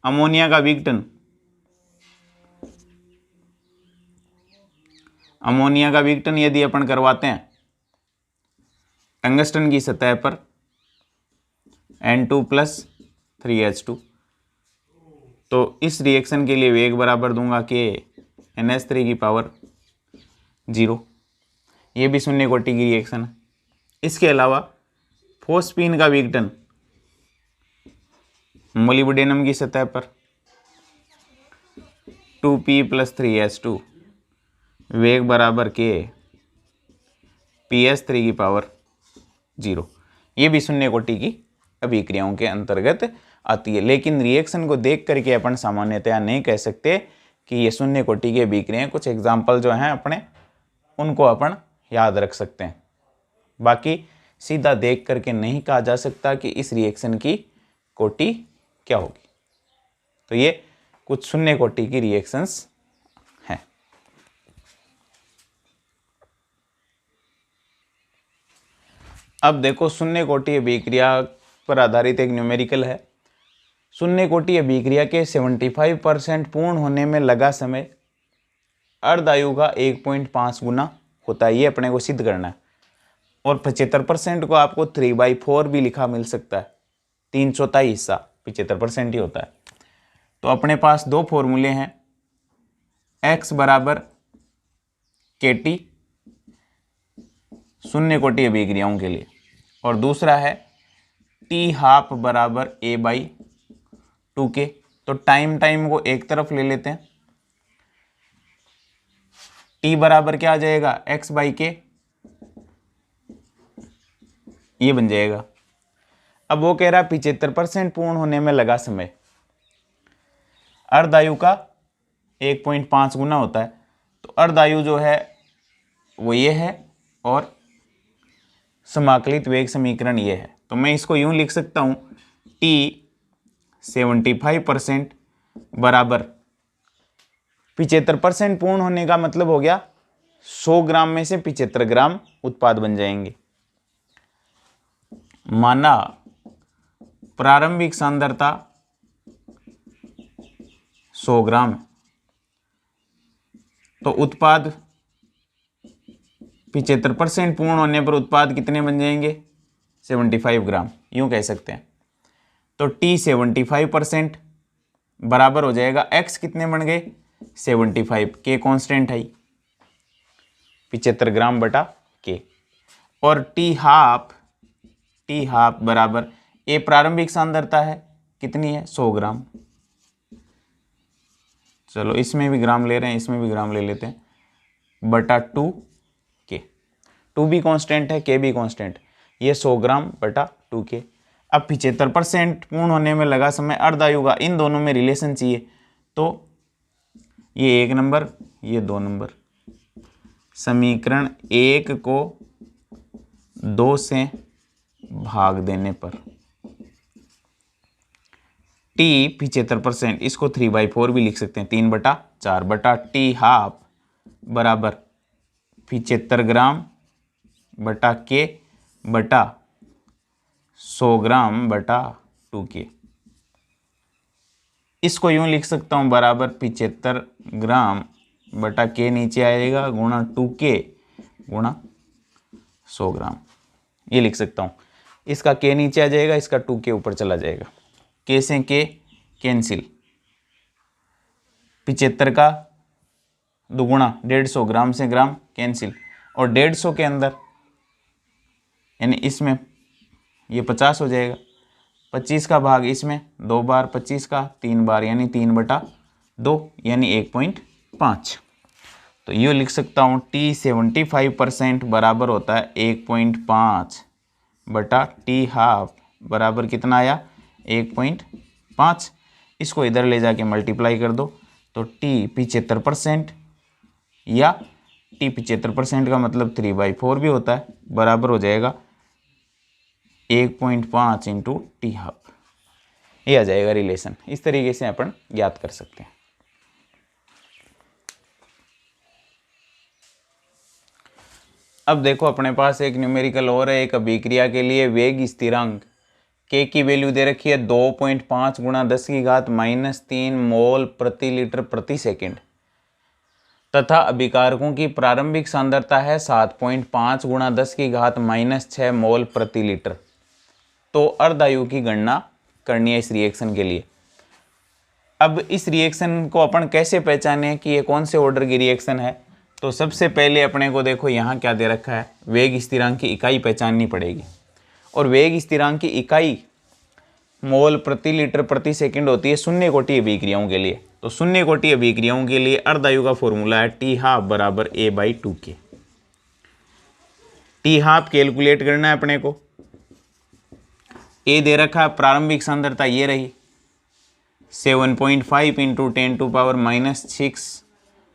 अमोनिया का विघटन, अमोनिया का विघटन यदि अपन करवाते हैं टंगस्टन की सतह पर N2 + 3H2, तो इस रिएक्शन के लिए वेग बराबर दूंगा कि NH3 की पावर 0। ये भी शून्य कोटि की रिएक्शन है। इसके अलावा फोस्फीन का विघटन मोलिब्डेनम की सतह पर 2P + 3H2, वेग बराबर के PS3 की पावर 0। ये भी शून्य कोटि की अभिक्रियाओं के अंतर्गत आती है, लेकिन रिएक्शन को देख करके अपन सामान्यतया नहीं कह सकते कि ये शून्य कोटि की अभिक्रियाएं। कुछ एग्जाम्पल जो हैं अपने उनको अपन याद रख सकते हैं, बाकी सीधा देख करके नहीं कहा जा सकता कि इस रिएक्शन की कोटि क्या होगी। तो ये कुछ शून्य कोटि की रिएक्शंस हैं। अब देखो शून्य कोटि अभिक्रिया पर आधारित एक न्यूमेरिकल है। शून्य कोटि अभिक्रिया के 75% पूर्ण होने में लगा समय अर्धायु का 1.5 गुना होता है। ये अपने को सिद्ध करना है। और 75% को आपको 3/4 भी लिखा मिल सकता है, 3/4 हिस्सा 75% ही होता है। तो अपने पास दो फॉर्मूले हैं, x बराबर KT शून्य कोटि अभिक्रियाओं के लिए, और दूसरा है T हाफ बराबर A/2K। तो टाइम को एक तरफ ले लेते हैं। T बराबर क्या आ जाएगा, x/K, ये बन जाएगा। अब वो कह रहा है 75% पूर्ण होने में लगा समय। अर्धायु का 1.5 गुना होता है, तो अर्धायु जो है वो ये है और समाकलित वेग समीकरण ये है। तो मैं इसको यूं लिख सकता हूं, T 75% बराबर 75% पूर्ण होने का मतलब हो गया 100 ग्राम में से 75 ग्राम उत्पाद बन जाएंगे। माना प्रारंभिक सांद्रता 100 ग्राम, तो उत्पाद 75% पूर्ण होने पर उत्पाद कितने बन जाएंगे, 75 ग्राम, यूं कह सकते हैं। तो T 75% बराबर हो जाएगा, X कितने बन गए, 75, K कांस्टेंट है 75 ग्राम बटा K, और T हाफ बराबर A प्रारंभिक सांद्रता है, कितनी है, 100 ग्राम। चलो इसमें भी ग्राम ले रहे हैं, इसमें भी ग्राम ले लेते हैं, बटा 2K। 2 भी कांस्टेंट है, K भी कांस्टेंट, ये 100 ग्राम बटा 2K। अब 75% पूर्ण होने में लगा समय अर्धायु का, इन दोनों में रिलेशन चाहिए, तो ये 1 नंबर, ये 2 नंबर। समीकरण 1 को 2 से भाग देने पर T 75%, इसको 3/4 भी लिख सकते हैं, 3/4 बटा T हाफ बराबर 75 ग्राम बटा K बटा 100 ग्राम बटा 2K। इसको यूं लिख सकता हूं, बराबर 75 ग्राम बटा K नीचे आएगा गुणा 2K गुणा 100 ग्राम, ये लिख सकता हूं। इसका K नीचे आ जाएगा, इसका 2K ऊपर चला जाएगा, K से K कैंसिल, 75 का दुगुना 150, ग्राम से ग्राम कैंसिल, और 150 के अंदर यानी इसमें ये 50 हो जाएगा, 25 का भाग इसमें 2 बार, 25 का 3 बार यानी 3/2 यानी 1.5। तो ये लिख सकता हूँ T 75% बराबर होता है 1.5 बटा T हाफ बराबर कितना आया, 1.5। इसको इधर ले जाके मल्टीप्लाई कर दो, तो T 75% या T 75% का मतलब 3/4 भी होता है, बराबर हो जाएगा 1.5 इंटू T हाफ, ये आ जाएगा रिलेशन। इस तरीके से अपन ज्ञात कर सकते हैं। अब देखो अपने पास एक न्यूमेरिकल और है, एक अभिक्रिया के लिए वेग स्थिरांक K की वैल्यू दे रखी है 2.5 गुणा 10⁻³ मोल प्रति लीटर प्रति सेकंड, तथा अभिकारकों की प्रारंभिक सांद्रता है 7.5 गुणा 10⁻⁻6 मोल प्रति लीटर। तो अर्धायु की गणना करनी है इस रिएक्शन के लिए। अब इस रिएक्शन को अपन कैसे पहचाने कि ये कौन से ऑर्डर की रिएक्शन है, तो सबसे पहले अपने को देखो यहाँ क्या दे रखा है, वेग स्थिरांक की इकाई पहचाननी पड़ेगी, और वेग स्थिरांक की इकाई मोल प्रति लीटर प्रति सेकंड होती है शून्य कोटि अभिक्रियाओं के लिए। तो शून्य कोटि अभिक्रियाओं के लिए अर्धायु का फॉर्मूला है T हाफ बराबर A/2K। T हाफ कैलकुलेट करना है अपने को। A दे रखा है, प्रारंभिक सांद्रता ये रही 7.5 इंटू 10⁻⁻6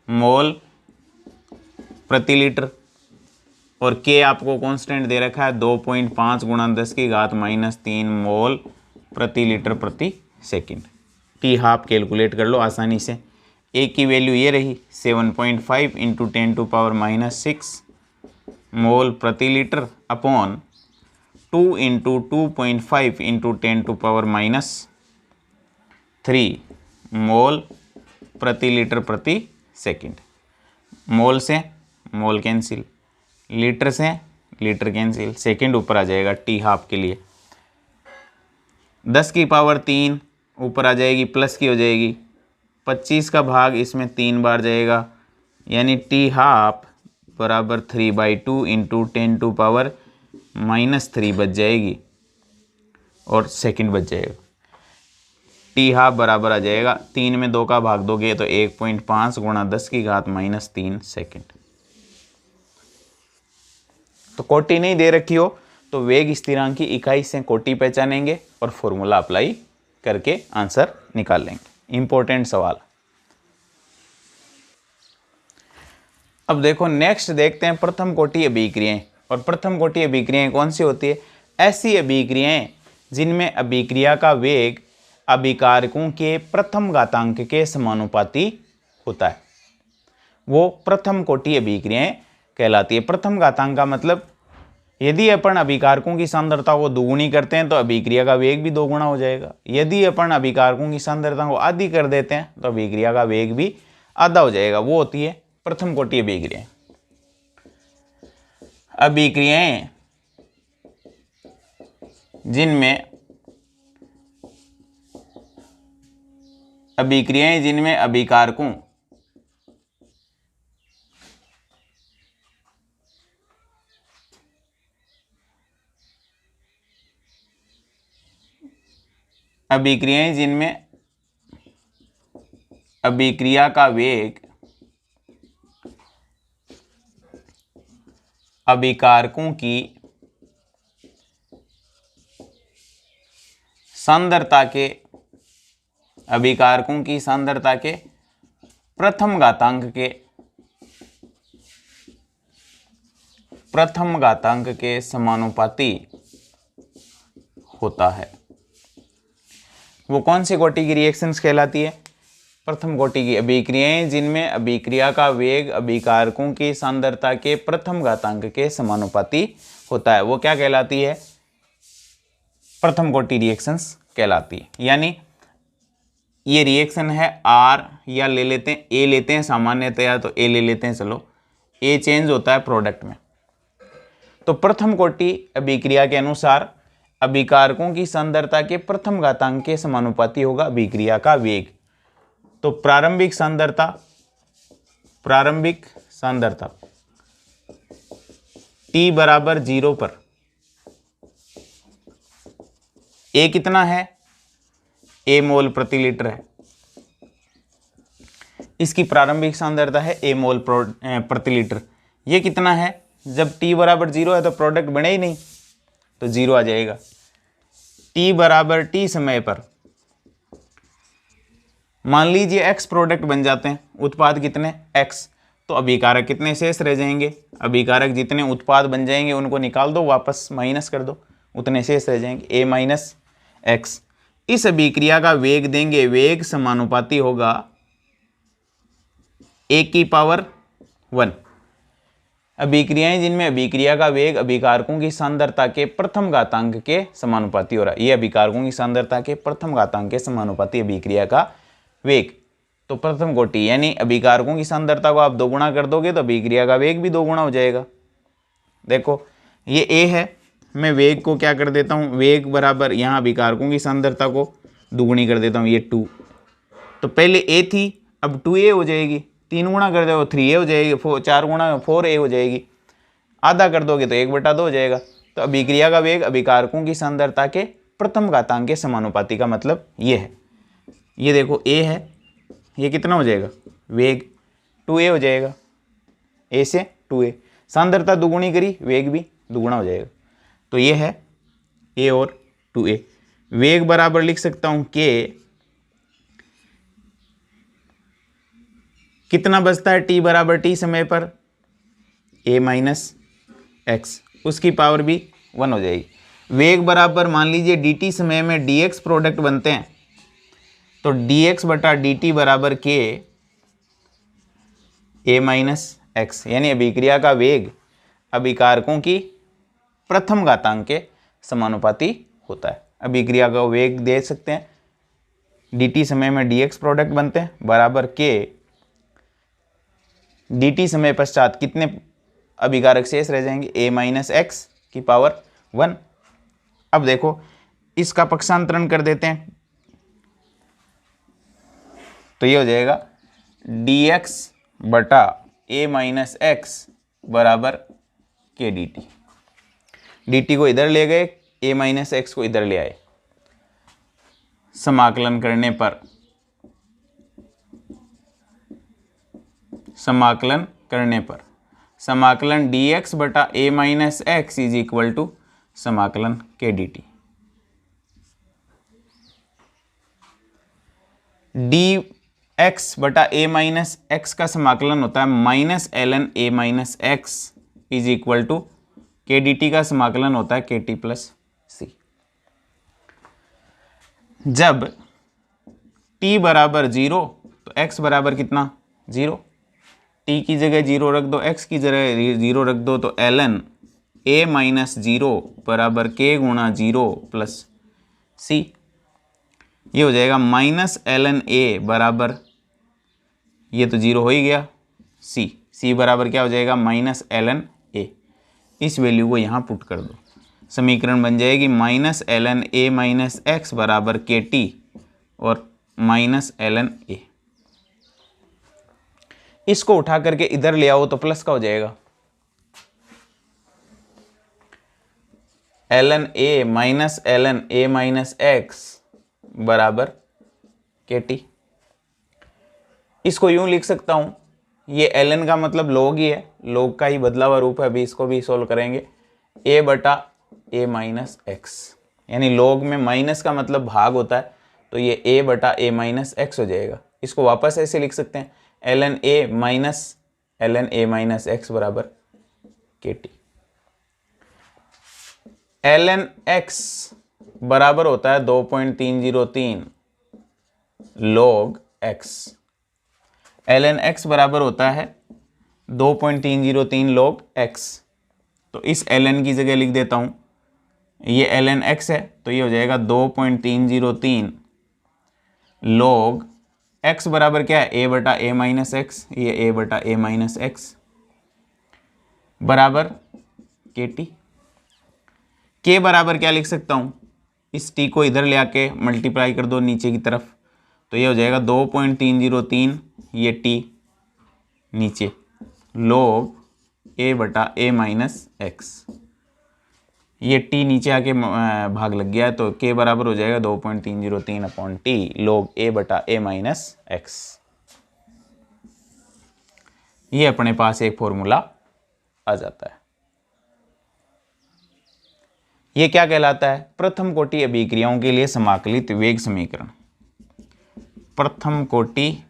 मोल प्रति लीटर, और K आपको कांस्टेंट दे रखा है 2.5 गुणा 10⁻³ मोल प्रति लीटर प्रति सेकंड। T हाफ कैलकुलेट कर लो आसानी से। A की वैल्यू ये रही 7.5 इंटू 10⁻6 मोल प्रति लीटर अपॉन 2 इंटू 2.5 इंटू 10⁻³ मोल प्रति लीटर प्रति सेकंड। मोल से मोल कैंसिल, लीटर से लीटर कैंसिल, सेकंड ऊपर आ जाएगा T हाफ के लिए। 10⁻³ ऊपर आ जाएगी, प्लस की हो जाएगी, 25 का भाग इसमें 3 बार जाएगा, यानी t½ बराबर 3/2 इंटू 10⁻³ बच जाएगी और सेकंड बच जाएगा। t½ बराबर आ जाएगा, 3 में 2 का भाग दोगे तो 1.5 गुणा 10⁻³ सेकंड। तो कोटि नहीं दे रखी हो तो वेग स्थिरांक की इकाई से कोटि पहचानेंगे और फॉर्मूला अप्लाई करके आंसर निकाल लेंगे। इंपॉर्टेंट सवाल। अब देखो नेक्स्ट देखते हैं प्रथम कोटि अभिक्रियाएं। और प्रथम कोटि अभिक्रियाएं कौन सी होती है? ऐसी अभिक्रियाएं जिनमें अभिक्रिया का वेग अभिकारकों के प्रथम घातांक के समानुपाती होता है, वो प्रथम कोटि अभिक्रियाएं कहलाती है। प्रथम घातांक का मतलब यदि अपन अभिकारकों की सांद्रता को दोगुनी करते हैं तो अभिक्रिया का वेग भी दोगुना हो जाएगा। यदि अपन अभिकारकों की सांद्रता को आधी कर देते हैं तो अभिक्रिया का वेग भी आधा हो जाएगा। वो होती है प्रथम कोटि अभिक्रियाएं। अभिक्रियाएं जिनमें अभिकारकों अभिक्रिया का वेग अभिकारकों की सांद्रता के प्रथम घातांक के समानुपाती होता है। वो कौन सी कोटि की रिएक्शंस कहलाती है? प्रथम कोटि की अभिक्रियाएं जिनमें अभिक्रिया का वेग अभिकारकों की सांद्रता के प्रथम घातांक के समानुपाती होता है, वो क्या कहलाती है? प्रथम कोटि रिएक्शंस कहलाती है। यानी ये रिएक्शन है R, या ले लेते हैं A लेते हैं सामान्यतया, तो A ले लेते हैं, चलो A चेंज होता है प्रोडक्ट में। तो प्रथम कोटि अभिक्रिया के अनुसार अभिकारकों की सांद्रता के प्रथम घातांक के समानुपाती होगा अभिक्रिया का वेग। तो प्रारंभिक सांद्रता t बराबर 0 पर A कितना है? A मोल प्रति लीटर है। इसकी प्रारंभिक सांद्रता है A मोल प्रति लीटर। ये कितना है? जब t बराबर 0 है तो प्रोडक्ट बने ही नहीं, तो 0 आ जाएगा। t बराबर t समय पर मान लीजिए x प्रोडक्ट बन जाते हैं, उत्पाद कितने? x, तो अभिकारक कितने शेष रह जाएंगे? अभिकारक जितने उत्पाद बन जाएंगे उनको निकाल दो, वापस माइनस कर दो, उतने शेष रह जाएंगे, a माइनस x। इस अभिक्रिया का वेग देंगे, वेग समानुपाती होगा a⁻1। अभिक्रियाएं जिनमें अभिक्रिया का वेग अभिकारकों की सांद्रता के प्रथम घातांक के समानुपाती हो रहा है। ये अभिकारकों की सांद्रता के प्रथम घातांक के समानुपाती अभिक्रिया का वेग। तो प्रथम कोटि यानी अभिकारकों की सांद्रता को आप दोगुना कर दोगे तो अभिक्रिया का वेग भी दोगुना हो जाएगा। देखो ये A है, मैं वेग को क्या कर देता हूँ? वेग बराबर यहाँ अभिकारकों की सांद्रता को दोगुनी कर देता हूँ, ये 2। तो पहले A थी, अब 2A हो जाएगी, 3 गुणा कर दो 3A हो जाएगी, 4 गुणा 4A हो जाएगी, आधा कर दोगे तो 1/2 हो जाएगा। तो अभिक्रिया का वेग अभिकारकों की सांद्रता के प्रथम घातांक के समानुपाती का मतलब ये है। ये देखो A है, ये कितना हो जाएगा? वेग 2A हो जाएगा, A से 2A, सांद्रता दुगुनी करी, वेग भी दुगुना हो जाएगा। तो ये है A और 2A। वेग बराबर लिख सकता हूँ K, कितना बचता है t बराबर t समय पर? a माइनस एक्स, उसकी पावर भी 1 हो जाएगी। वेग बराबर मान लीजिए dt समय में dx प्रोडक्ट बनते हैं, तो dx बटा dt बराबर k a माइनस एक्स, यानी अभिक्रिया का वेग अभिकारकों की प्रथम घातांक के समानुपाती होता है। अभिक्रिया का वेग दे सकते हैं, dt समय में dx प्रोडक्ट बनते हैं बराबर k dt समय पश्चात कितने अभिकारक शेष रह जाएंगे? a माइनस एक्स की पावर 1। अब देखो इसका पक्षांतरण कर देते हैं, तो ये हो जाएगा dx बटा a माइनस एक्स बराबर के dt। dt को इधर ले गए, a माइनस एक्स को इधर ले आए। समाकलन करने पर समाकलन dx बटा a minus X is equal to समाकलन के dt। dx बटा a माइनस एक्स का समाकलन होता है minus ln a minus X is equal to K dt का समाकलन होता है के टी प्लस सी। जब t बराबर 0 तो x बराबर कितना 0, t की जगह 0 रख दो, x की जगह 0 रख दो, तो ln a माइनस 0 बराबर k गुणा 0 प्लस सी। ये हो जाएगा माइनस ln a बराबर, ये तो 0 हो ही गया, c बराबर क्या हो जाएगा माइनस ln a। इस वैल्यू को यहाँ पुट कर दो, समीकरण बन जाएगी minus ln a minus x बराबर के टी और माइनस ln a। इसको उठा करके इधर ले आओ तो प्लस का हो जाएगा, ln a minus ln a minus x बराबर के टी। इसको यूं लिख सकता हूं, ये ln का मतलब log ही है, log का ही बदला हुआ रूप है। अभी इसको भी सोल्व करेंगे, a बटा a माइनस एक्स, यानी log में माइनस का मतलब भाग होता है, तो ये a बटा a माइनस एक्स हो जाएगा। इसको वापस ऐसे लिख सकते हैं, ln a माइनस एक्स बराबर के टी। ln x बराबर होता है 2.303 log x। ln x बराबर होता है 2.303 log x। तो इस ln की जगह लिख देता हूं, ये ln x है, तो ये हो जाएगा 2.303 log x बराबर क्या है a बटा a माइनस एक्स, ये a बटा a माइनस एक्स बराबर के टी। के बराबर क्या लिख सकता हूं, इस t को इधर ले आके मल्टीप्लाई कर दो नीचे की तरफ, तो ये हो जाएगा 2.303 ये t नीचे log a बटा a माइनस एक्स। ये t नीचे आके भाग लग गया है, तो k बराबर हो जाएगा 2.303 अपॉन टी log a बटा a माइनस एक्स। ये अपने पास एक फॉर्मूला आ जाता है। ये क्या कहलाता है, प्रथम कोटि अभिक्रियाओं के लिए समाकलित वेग समीकरण। प्रथम कोटि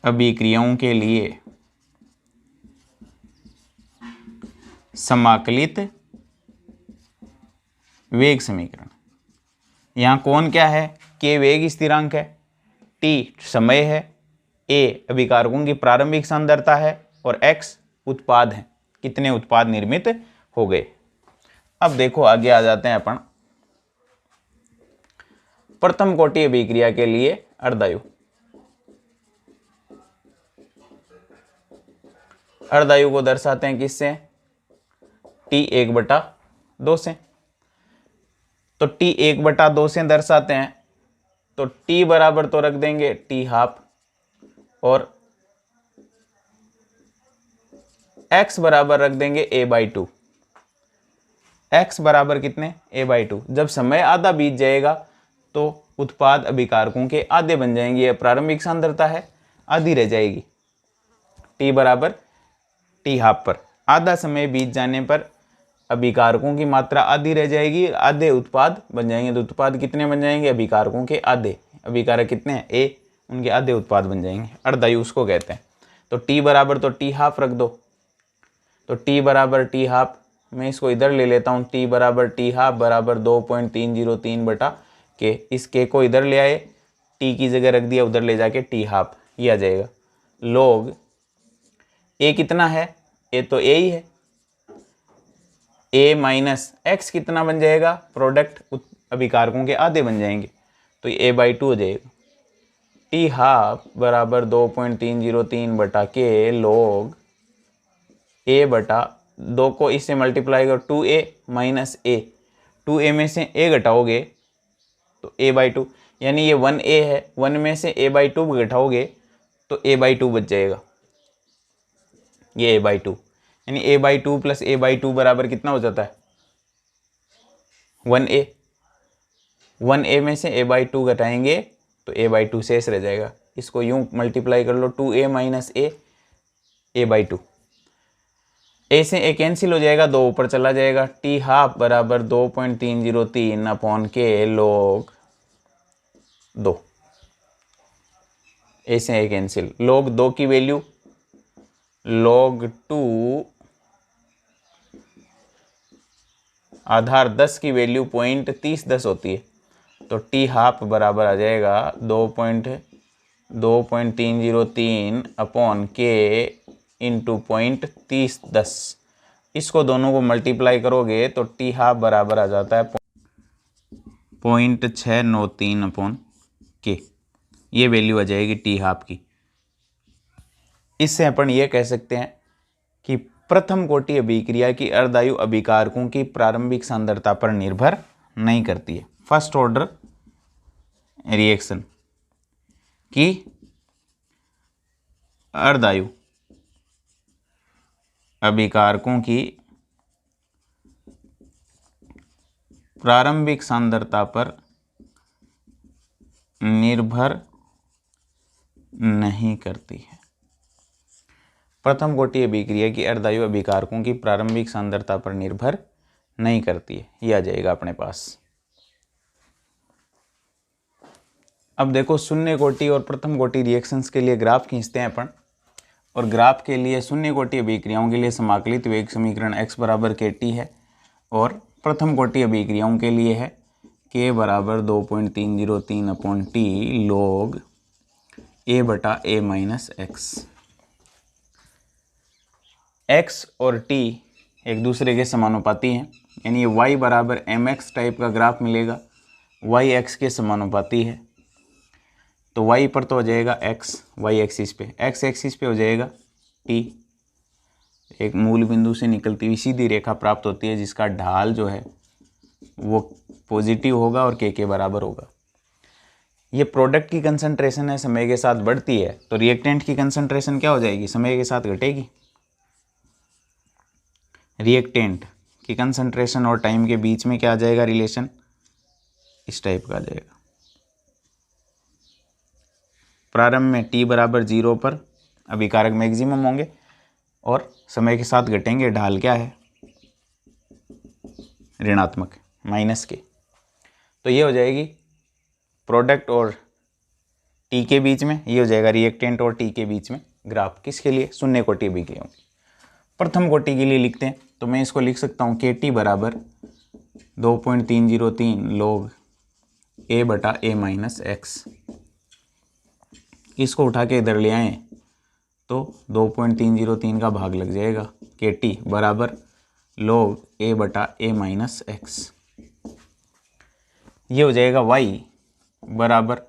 अभिक्रियाओं के लिए समाकलित वेग समीकरण। यहां कौन क्या है, के वेग स्थिरांक है, टी समय है, ए अभिकारकों की प्रारंभिक सांद्रता है और एक्स उत्पाद है, कितने उत्पाद निर्मित हो गए। अब देखो आगे आ जाते हैं अपन प्रथम कोटि अभिक्रिया के लिए अर्धायु। अर्धायु को दर्शाते हैं किससे, T1/2 से। तो T1/2 से दर्शाते हैं, तो T बराबर तो रख देंगे T हाफ और x बराबर रख देंगे a/2। x बराबर कितने a/2। जब समय आधा बीत जाएगा तो उत्पाद अभिकारकों के आधे बन जाएंगे। यह प्रारंभिक सांद्रता है, आधी रह जाएगी। t बराबर t हाफ पर आधा समय बीत जाने पर अभिकारकों की मात्रा आधी रह जाएगी, आधे उत्पाद बन जाएंगे। तो उत्पाद कितने बन जाएंगे, अभिकारकों के आधे। अभिकारक कितने हैं a, उनके आधे उत्पाद बन जाएंगे। अर्धायु उसको कहते हैं। तो t बराबर तो t हाफ रख दो, तो t बराबर t हाफ, मैं इसको इधर ले लेता हूँ, t बराबर t हाफ बराबर 2.303 बटा के। इस k को इधर ले आए, t की जगह रख दिया, उधर ले जाके t हाफ, ये आ जाएगा। log a कितना है, a तो a ही है, a माइनस एक्स कितना बन जाएगा, प्रोडक्ट अभिकारकों के आधे बन जाएंगे, तो ये a/2 हो जाएगा। t हाफ बराबर 2.303 बटा के log a बटा 2 को इससे मल्टीप्लाई करो, 2a माइनस a, 2a में से a घटाओगे तो a/2, यानी ये 1a है, 1 में से a/2 घटाओगे तो a/2 बच जाएगा, ये a/2, यानी a/2 प्लस a/2 बराबर कितना हो जाता है 1a। 1a में से a/2 घटाएंगे तो a/2 शेष रह जाएगा। इसको यूं मल्टीप्लाई कर लो, 2a माइनस a/2। a से a कैंसिल हो जाएगा, 2 ऊपर चला जाएगा, t हाफ बराबर 2.303 अपॉन के log 2। a से a कैंसिल, log 2 की वैल्यू log 2 आधार 10 की वैल्यू 0.3010 होती है, तो t हाफ बराबर आ जाएगा 2.303 अपॉन के इंटू 0.3010। इसको दोनों को मल्टीप्लाई करोगे तो t हाफ बराबर आ जाता है 0.693 अपॉन के, ये वैल्यू आ जाएगी t हाफ की। इससे अपन ये कह सकते हैं कि प्रथम कोटि अभिक्रिया की अर्धायु अभिकारकों की प्रारंभिक सांद्रता पर निर्भर नहीं करती है। फर्स्ट ऑर्डर रिएक्शन की अर्धायु अभिकारकों की प्रारंभिक सांद्रता पर निर्भर नहीं करती है। प्रथम कोटि अभिक्रिया की अर्धायु अभिकारकों की प्रारंभिक सांद्रता पर निर्भर नहीं करती है, ये आ जाएगा अपने पास। अब देखो शून्य कोटि और प्रथम कोटि रिएक्शंस के लिए ग्राफ खींचते हैं अपन, और ग्राफ के लिए शून्य कोटि अभिक्रियाओं के लिए समाकलित वेग समीकरण x बराबर kT है, और प्रथम कोटि अभिक्रियाओं के लिए है k बराबर 2.303 अपॉन t log a बटा a माइनस एक्स। x और t एक दूसरे के समानुपाती हैं, यानी ये y बराबर mx टाइप का ग्राफ मिलेगा, y x के समानुपाती है, तो y पर तो हो जाएगा x, y एक्सिस पे, x एक्सिस पे हो जाएगा t। एक मूल बिंदु से निकलती हुई सीधी रेखा प्राप्त होती है जिसका ढाल जो है वो पॉजिटिव होगा और k के बराबर होगा। ये प्रोडक्ट की कंसंट्रेशन है, समय के साथ बढ़ती है, तो रिएक्टेंट की कंसंट्रेशन क्या हो जाएगी, समय के साथ घटेगी। रिएक्टेंट की कंसंट्रेशन और टाइम के बीच में क्या आ जाएगा रिलेशन, इस टाइप का आ जाएगा। प्रारंभ में t बराबर 0 पर अभिकारक मैक्सिमम होंगे और समय के साथ घटेंगे, ढाल क्या है ऋणात्मक माइनस के, तो ये हो जाएगी प्रोडक्ट और t के बीच में, ये हो जाएगा रिएक्टेंट और t के बीच में ग्राफ, किसके लिए शून्य कोटि अभिक्रियाओं की। प्रथम कोटि के लिए लिखते हैं तो मैं इसको लिख सकता हूँ kT बराबर 2.303 log a बटा a माइनस एक्स। इसको उठा के इधर ले आए तो 2.303 का भाग लग जाएगा, kT बराबर log a बटा a माइनस एक्स। ये हो जाएगा y बराबर,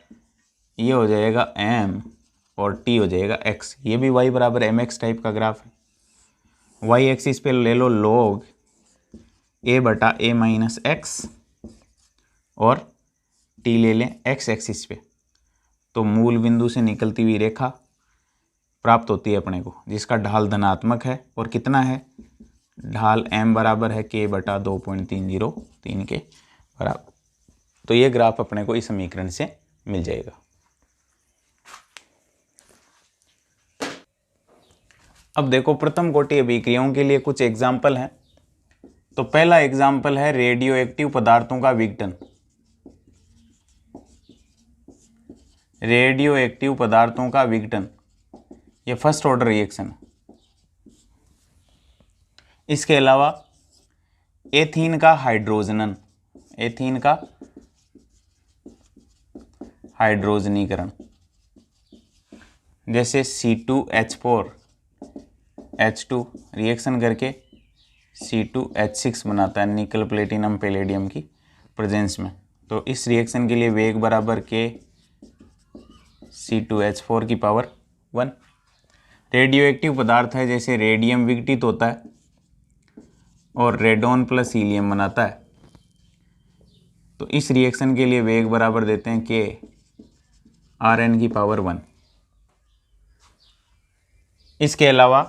ये हो जाएगा m और t हो जाएगा x। ये भी y बराबर mx टाइप का ग्राफ है। y एक्सिस पे ले लो log a बटा a माइनस एक्स और t ले लें x एक्सिस पे, तो मूल बिंदु से निकलती हुई रेखा प्राप्त होती है अपने को जिसका ढाल धनात्मक है, और कितना है ढाल m बराबर है k बटा 2.303 के बराबर। तो ये ग्राफ अपने को इस समीकरण से मिल जाएगा। अब देखो प्रथम कोटि अभिक्रियाओं के लिए कुछ एग्जाम्पल हैं। तो पहला एग्जाम्पल है रेडियो एक्टिव पदार्थों का विघटन। रेडियो एक्टिव पदार्थों का विघटन, ये फर्स्ट ऑर्डर रिएक्शन है। इसके अलावा एथीन का हाइड्रोजनन, एथीन का हाइड्रोजनीकरण, जैसे C2H4H2 रिएक्शन करके C2H6 बनाता है निकल प्लेटिनम पैलेडियम की प्रेजेंस में। तो इस रिएक्शन के लिए वेग बराबर के C2H4 की पावर 1। रेडियो एक्टिव पदार्थ है, जैसे रेडियम विघटित होता है और रेडोन प्लस हीलियम बनाता है, तो इस रिएक्शन के लिए वेग बराबर देते हैं के Rn की पावर 1। इसके अलावा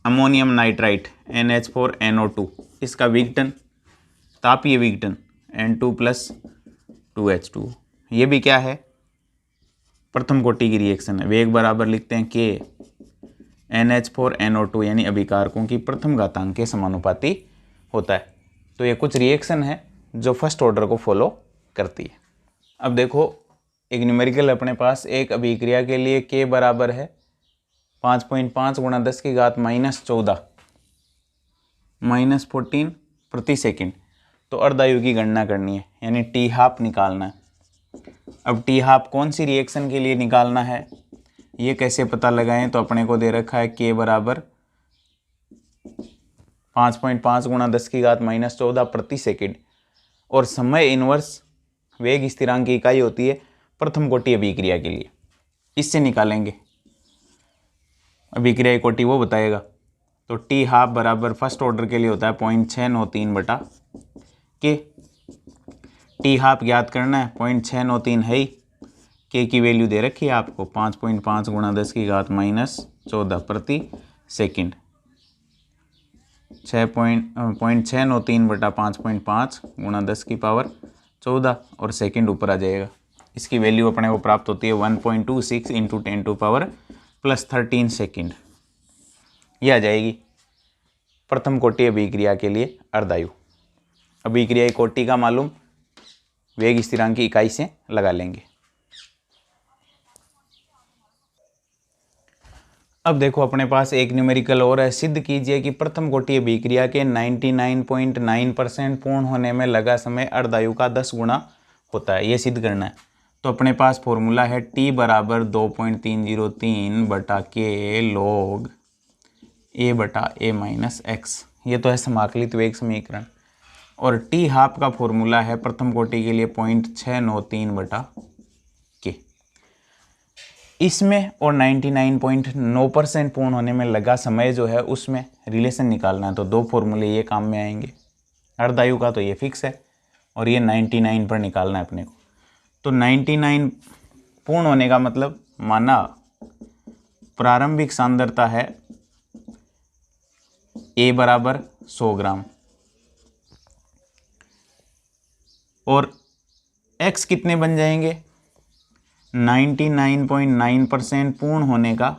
अमोनियम नाइट्राइट NH4NO2, इसका विघटन, तापीय विघटन N2 + 2H2, ये भी क्या है, प्रथम कोटि की रिएक्शन है। वेग बराबर लिखते हैं के NH4NO2 यानी अभिकारकों की प्रथम घातांक के समानुपाती होता है। तो ये कुछ रिएक्शन है जो फर्स्ट ऑर्डर को फॉलो करती है। अब देखो एक न्यूमेरिकल अपने पास, एक अभिक्रिया के लिए के बराबर है 5.5 × 10⁻⁻14 -14 प्रति सेकंड। तो अर्धायु की गणना करनी है, यानी टी हाफ निकालना है। अब टी हाफ कौन सी रिएक्शन के लिए निकालना है, ये कैसे पता लगाएं, तो अपने को दे रखा है के बराबर 5.5 × 10⁻14 प्रति सेकंड और समय इनवर्स वेग स्थिरांक की इकाई होती है प्रथम कोटि अभिक्रिया के लिए। इससे निकालेंगे, अभिक्रिया कोटि वो बताएगा। तो टी हाफ बराबर फर्स्ट ऑर्डर के लिए होता है 0.693 के। टी हाफ ज्ञात करना है, 0.693 है ही, के की वैल्यू दे रखी है आपको 5.5 × 10⁻14 प्रति सेकंड। 0.693/5.5 × 10⁻14 और सेकंड ऊपर आ जाएगा। इसकी वैल्यू अपने को प्राप्त होती है 1.26 × 10⁻+13 सेकंड। यह आ जाएगी प्रथम कोटि अभिक्रिया के लिए अर्धायु। अभिक्रिया कोटि का मालूम वेग स्थिरांक की इकाई से लगा लेंगे। अब देखो अपने पास एक न्यूमेरिकल और है, सिद्ध कीजिए कि प्रथम कोटि अभिक्रिया के 99.9% पूर्ण होने में लगा समय अर्धायु का 10 गुना होता है, ये सिद्ध करना है। तो अपने पास फॉर्मूला है T बराबर 2.303/K log A/A-x, ये तो है समाकलित वेग समीकरण। और टी हाफ का फॉर्मूला है प्रथम कोटि के लिए 0.693/K। इसमें और 99.9% पूर्ण होने में लगा समय जो है उसमें रिलेशन निकालना है। तो दो फॉर्मूले ये काम में आएंगे। अर्धायु का तो ये फिक्स है और ये 99 पर निकालना है अपने को। तो 99 पूर्ण होने का मतलब माना प्रारंभिक सांद्रता है A बराबर 100 ग्राम और X कितने बन जाएंगे, 99.9% पूर्ण होने का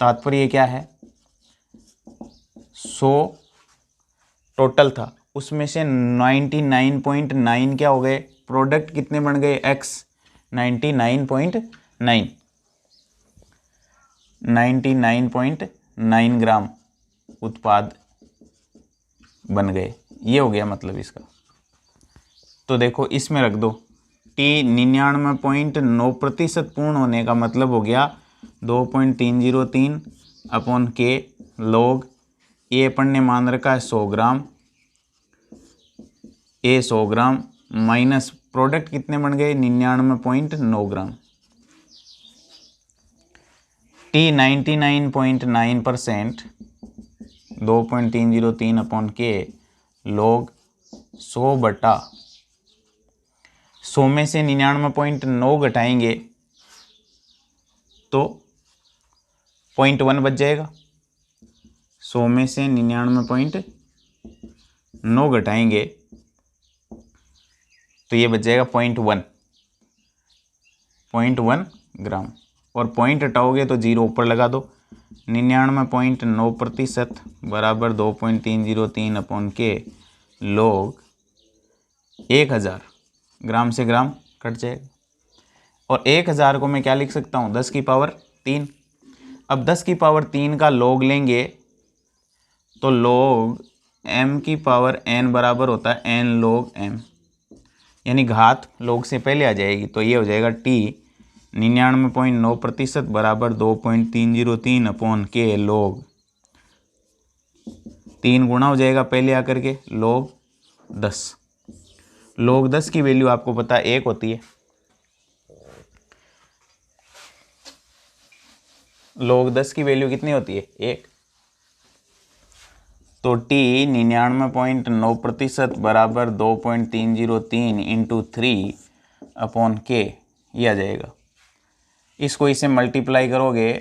तात्पर्य क्या है, 100 टोटल था, उसमें से 99.9 क्या हो गए, प्रोडक्ट कितने बन गए, X 99.9 ग्राम उत्पाद बन गए। ये हो गया मतलब इसका। तो देखो इसमें रख दो T 99.9% पूर्ण होने का मतलब हो गया 2.303/K log A अपन ने मान रखा है 100 ग्राम, A 100 ग्राम माइनस प्रोडक्ट कितने बन गए 99.9 ग्राम। T 99.9% 2.303/K log 100/100 में से 99.9 घटाएंगे तो 0.1 बच जाएगा। 100 में से 99.9 घटाएंगे तो ये बच जाएगा 0.1 ग्राम और पॉइंट हटाओगे तो जीरो ऊपर लगा दो। 99.9% बराबर 2.303/K log 1000 ग्राम से ग्राम कट जाएगा। और 1000 को मैं क्या लिख सकता हूँ, 10 की पावर 3। अब 10 की पावर 3 का log लेंगे तो log m की पावर n बराबर होता है n log m, यानी घात log से पहले आ जाएगी। तो ये हो जाएगा T 99.9% बराबर 2.303/K log 3 गुना हो जाएगा पहले आकर के log 10। log 10 की वैल्यू आपको पता है 1 होती है। log 10 की वैल्यू कितनी होती है, 1। तो टी 99.9% बराबर 2.303 इंटू 3/K ये आ जाएगा। इसको इसे मल्टीप्लाई करोगे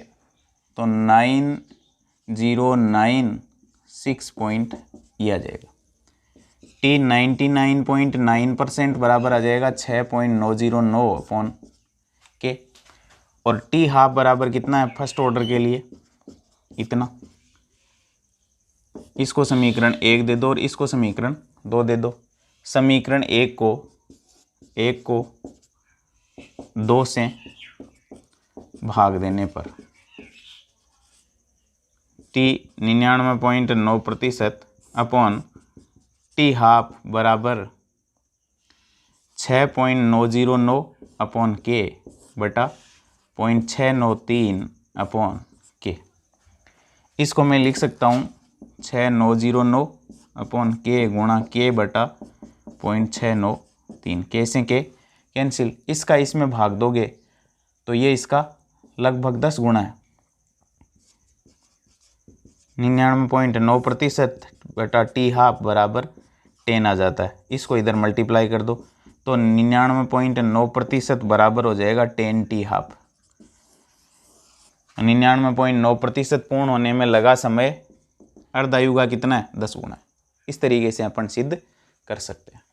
तो 9096 पॉइंट ये आ जाएगा। टी 99.9% बराबर आ जाएगा 6.909/K। और टी हाफ बराबर कितना है फर्स्ट ऑर्डर के लिए, इतना। इसको समीकरण 1 दे दो और इसको समीकरण 2 दे दो। समीकरण 1 को 2 से भाग देने पर टी 99.9% अपॉन टी हाफ बराबर 6.909/K बटा 0.693/K। इसको मैं लिख सकता हूँ 6909/K गुणा K बटा 0.693। K से K कैंसिल, इसका इसमें भाग दोगे तो ये इसका लगभग 10 गुना है। 99.9% बटा टी हाफ बराबर 10 आ जाता है। इसको इधर मल्टीप्लाई कर दो तो 99.9% बराबर हो जाएगा 10 टी हाफ। 99.9% पूर्ण होने में लगा समय अर्धायु का कितना है 10 गुना। इस तरीके से अपन सिद्ध कर सकते हैं।